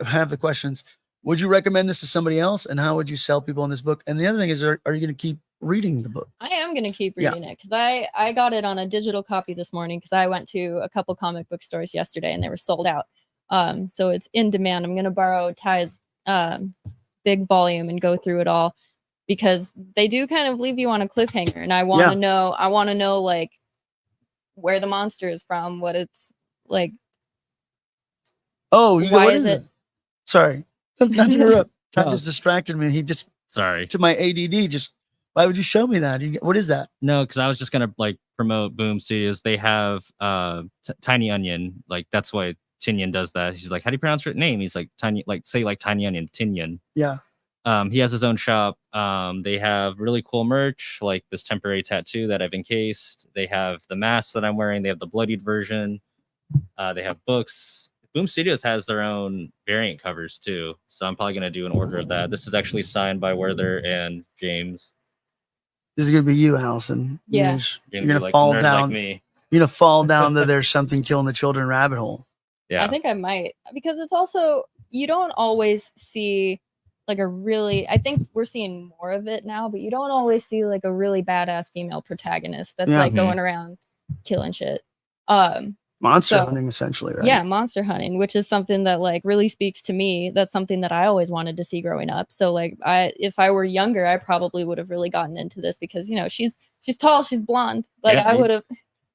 have the questions. Would you recommend this to somebody else? And how would you sell people on this book? And the other thing is, are you going to keep reading the book? I am going to keep reading it because I got it on a digital copy this morning because I went to a couple comic book stores yesterday and they were sold out. So it's in demand. I'm going to borrow Ty's big volume and go through it all because they do kind of leave you on a cliffhanger. And I want to know like where the monster is from, what it's like. Oh, why is it? Sorry. Not to interrupt. Ty just distracted me and he just, sorry. To my ADD, why would you show me that? What is that? No, because I was just gonna like promote Boom Studios. They have Tiny Onion. Like that's why Tynion does that. He's like, how do you pronounce your name? He's like Tiny, like say like Tiny Onion, Tynion. Yeah. He has his own shop. They have really cool merch, like this temporary tattoo that I've encased. They have the mask that I'm wearing. They have the bloodied version. They have books. Boom Studios has their own variant covers too, so I'm probably gonna do an order of that. This is actually signed by Werther and James. This is gonna be you, Allison. Yeah, you're gonna fall down. Like me. You're gonna fall down the There's Something Killing the Children rabbit hole. Yeah, I think I might because it's also you don't always see like a really. I think we're seeing more of it now, but you don't always see like a really badass female protagonist that's like going around killing shit. Monster hunting, essentially, right? Yeah, monster hunting, which is something that like really speaks to me. That's something that I always wanted to see growing up. So like if I were younger, I probably would have really gotten into this because she's tall, she's blonde. Like I would have.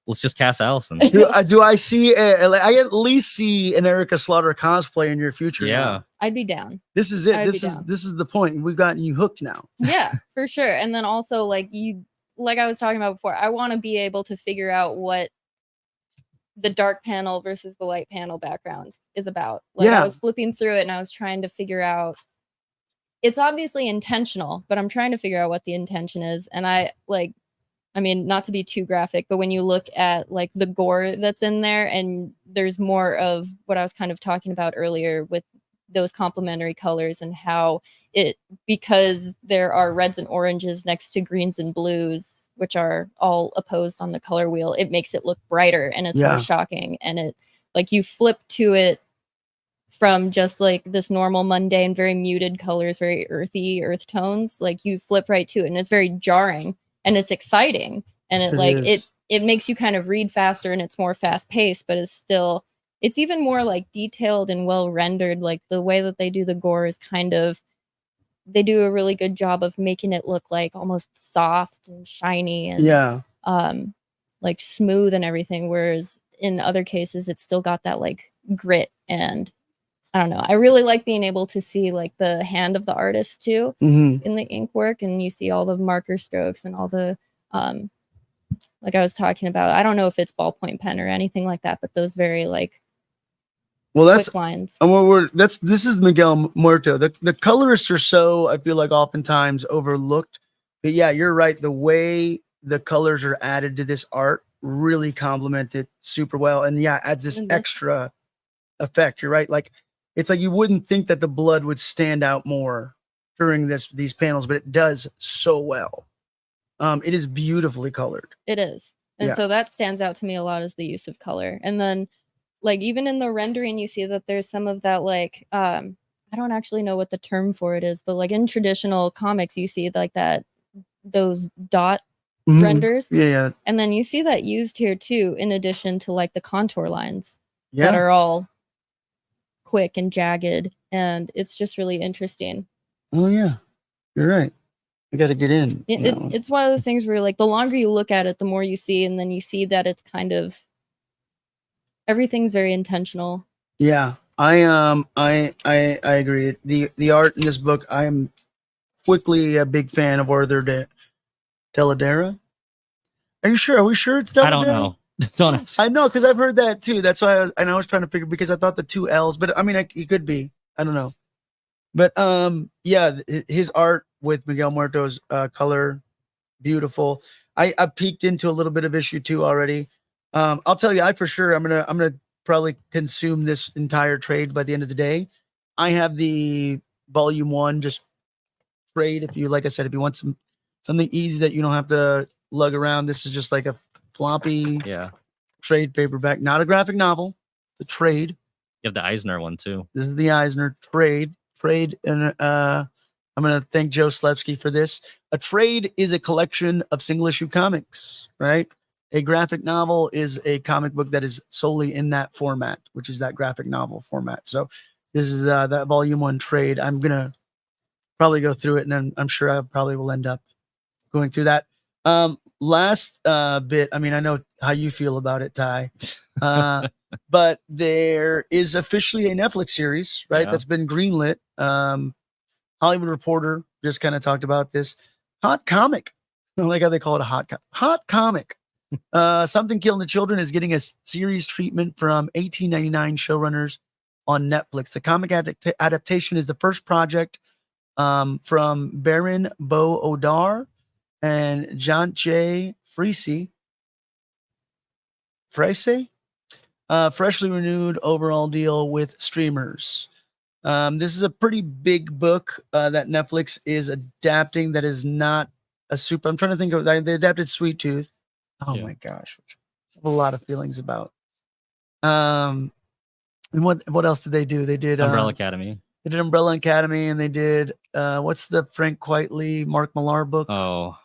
Let's just cast Allison. do I see? I at least see an Erica Slaughter cosplay in your future. Yeah, now. I'd be down. This is it. This is the point. We've gotten you hooked now. Yeah, for sure. And then also like I was talking about before, I want to be able to figure out what the dark panel versus the light panel background is about. Like I was flipping through it and I was trying to figure out, it's obviously intentional, but I'm trying to figure out what the intention is. And I mean, not to be too graphic, but when you look at like the gore that's in there and there's more of what I was kind of talking about earlier with those complementary colors and how because there are reds and oranges next to greens and blues, which are all opposed on the color wheel, it makes it look brighter and it's more shocking. And it like you flip to it from just like this normal mundane, very muted colors, very earth tones, like you flip right to it and it's very jarring and it's exciting. And it makes you kind of read faster and it's more fast paced, but it's even more like detailed and well rendered. Like the way that they do the gore is they do a really good job of making it look like almost soft and shiny and like smooth and everything. Whereas in other cases, it's still got that like grit and I don't know. I really like being able to see like the hand of the artist too in the ink work, and you see all the marker strokes and all the like I was talking about. I don't know if it's ballpoint pen or anything like that, but those very like quick lines. And this is Miguel Muerto. The colorists are so, I feel like, oftentimes overlooked. But yeah, you're right. The way the colors are added to this art really complement it super well. And yeah, adds this extra effect. You're right. Like it's like you wouldn't think that the blood would stand out more during these panels, but it does so well. It is beautifully colored. It is. And so that stands out to me a lot as the use of color. And then like even in the rendering, you see that there's some of that like I don't actually know what the term for it is, but like in traditional comics, you see like those dot renders. Yeah. And then you see that used here too, in addition to like the contour lines that are all quick and jagged, and it's just really interesting. Oh yeah, you're right. I got to get in. It's one of those things where like the longer you look at it, the more you see, and then you see that it's kind of everything's very intentional. Yeah. I agree. The art in this book, I am quickly a big fan of Werther Dell'Edera. Are you sure? Are we sure it's Dell'Edera? I don't know. Don't answer. I know because I've heard that too. That's why I was trying to figure because I thought the two L's, but I mean, it could be. I don't know. But yeah, his art with Miguel Muerto's color, beautiful. I peeked into a little bit of issue 2 already. I'll tell you, I for sure I'm gonna probably consume this entire trade by the end of the day. I have the volume 1 just trade if you like I said if you want something easy that you don't have to lug around. This is just like a floppy Yeah. trade paperback, not a graphic novel. The trade. You have the Eisner one too. This is the Eisner trade, and I'm going to thank Joe Slepsky for this. A trade is a collection of single issue comics, right? A graphic novel is a comic book that is solely in that format, which is that graphic novel format. So this is that volume 1 trade. I'm going to probably go through it, and then I'm sure I probably will end up going through that. Last bit, I mean, I know how you feel about it, Ty. But there is officially a Netflix series, right? Yeah. That's been greenlit. Hollywood Reporter just kind of talked about this. Hot comic. I like how they call it a hot comic. Something Killing the Children is getting a series treatment from 1899 showrunners on Netflix. The comic adaptation is the first project from Baron Bo Odar and John J. Freshly renewed overall deal with streamers. This is a pretty big book that Netflix is adapting that is not a super. I'm trying to think of they adapted Sweet Tooth. Oh my gosh. Which I have a lot of feelings about. And what else did they do? They did Umbrella Academy. They did Umbrella Academy, and they did what's the Frank Quitely, Mark Millar book? Oh,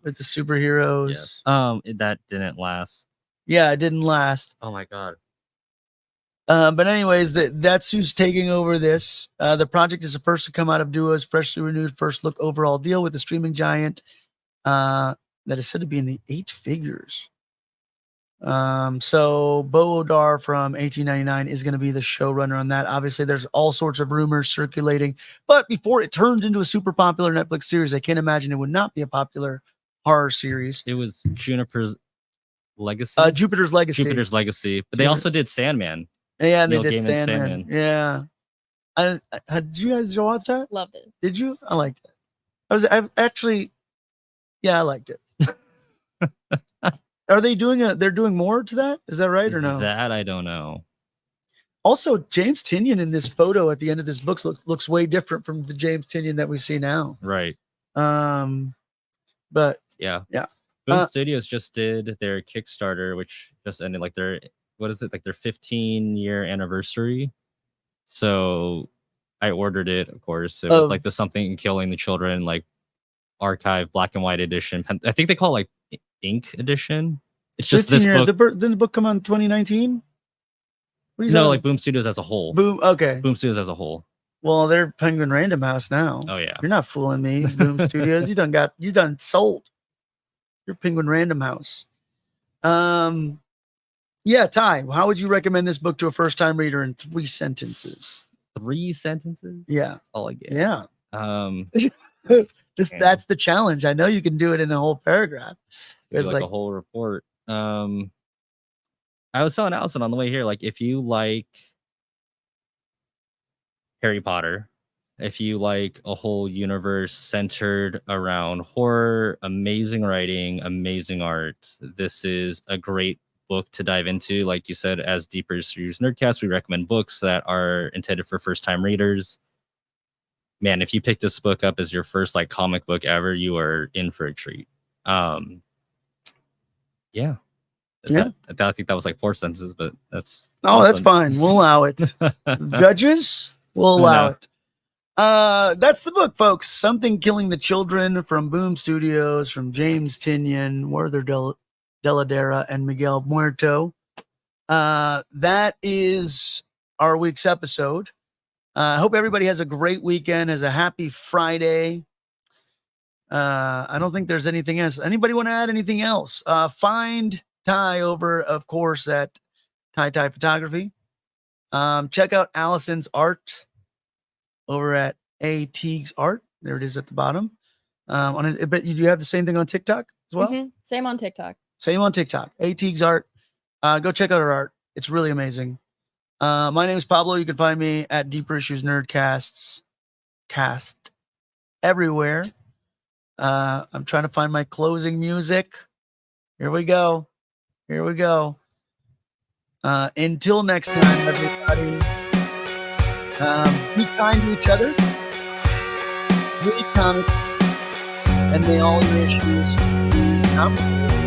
with the superheroes. Yes. That didn't last. Yeah, it didn't last. Oh my god. But anyways, that's who's taking over this. The project is the first to come out of Duo's freshly renewed first look overall deal with the streaming giant that is said to be in the 8 figures. So Bo Odar from 1899 is going to be the showrunner on that. Obviously, there's all sorts of rumors circulating, but before it turned into a super popular Netflix series, I can't imagine it would not be a popular horror series. It was Juniper's Legacy. Jupiter's Legacy. Jupiter's Legacy. But they also did Sandman. Yeah, Neil they did Gaiman's Sandman. Yeah. Did you guys watch that? Loved it. Did you? I liked it. I liked it. Are they doing they're doing more to that? Is that right or no? That I don't know. Also, James Tynion in this photo at the end of this book looks way different from the James Tynion that we see now. Right. But yeah. Boom Studios just did their Kickstarter, which just ended like their 15-year anniversary. So I ordered it, of course. It was like the Something Killing the Children, like archive black and white edition. I think they call it like ink edition. It's just this book. Didn't the book come out in 2019? No, like Boom Studios as a whole. Boom Studios as a whole. Well, they're Penguin Random House now. Oh yeah. You're not fooling me, Boom Studios. You done sold. You're Penguin Random House. Yeah, Ty, how would you recommend this book to a first-time reader in 3 sentences? 3 sentences? Yeah. That's all I get. Yeah. That's the challenge. I know you can do it in a whole paragraph. It's like a whole report. I was telling Allison on the way here, like if you like Harry Potter, if you like a whole universe centered around horror, amazing writing, amazing art, this is a great book to dive into. Like you said, as Deeper Series Nerdcast, we recommend books that are intended for first-time readers. Man, if you pick this book up as your first like comic book ever, you are in for a treat. Yeah. I think that was like 4 sentences, but that's that's fine. We'll allow it. Judges, we'll allow it. That's the book, folks. Something Killing the Children from Boom Studios, from James Tynion, Werther Dell'Edera, and Miguel Muerto. That is our week's episode. I hope everybody has a great weekend, has a happy Friday. I don't think there's anything else. Anybody want to add anything else? Find Ty over, of course, at Ty Photography. Check out Allison's art over at Tiegs Art. There it is at the bottom. But you do have the same thing on TikTok as well? Same on TikTok. Same on TikTok. Tiegs Art. Go check out her art. It's really amazing. My name is Pablo. You can find me at Deeper Issues Nerdcasts everywhere. I'm trying to find my closing music. Here we go. Until next time, everybody. Be kind to each other. Read comics. And may all your issues be complicated.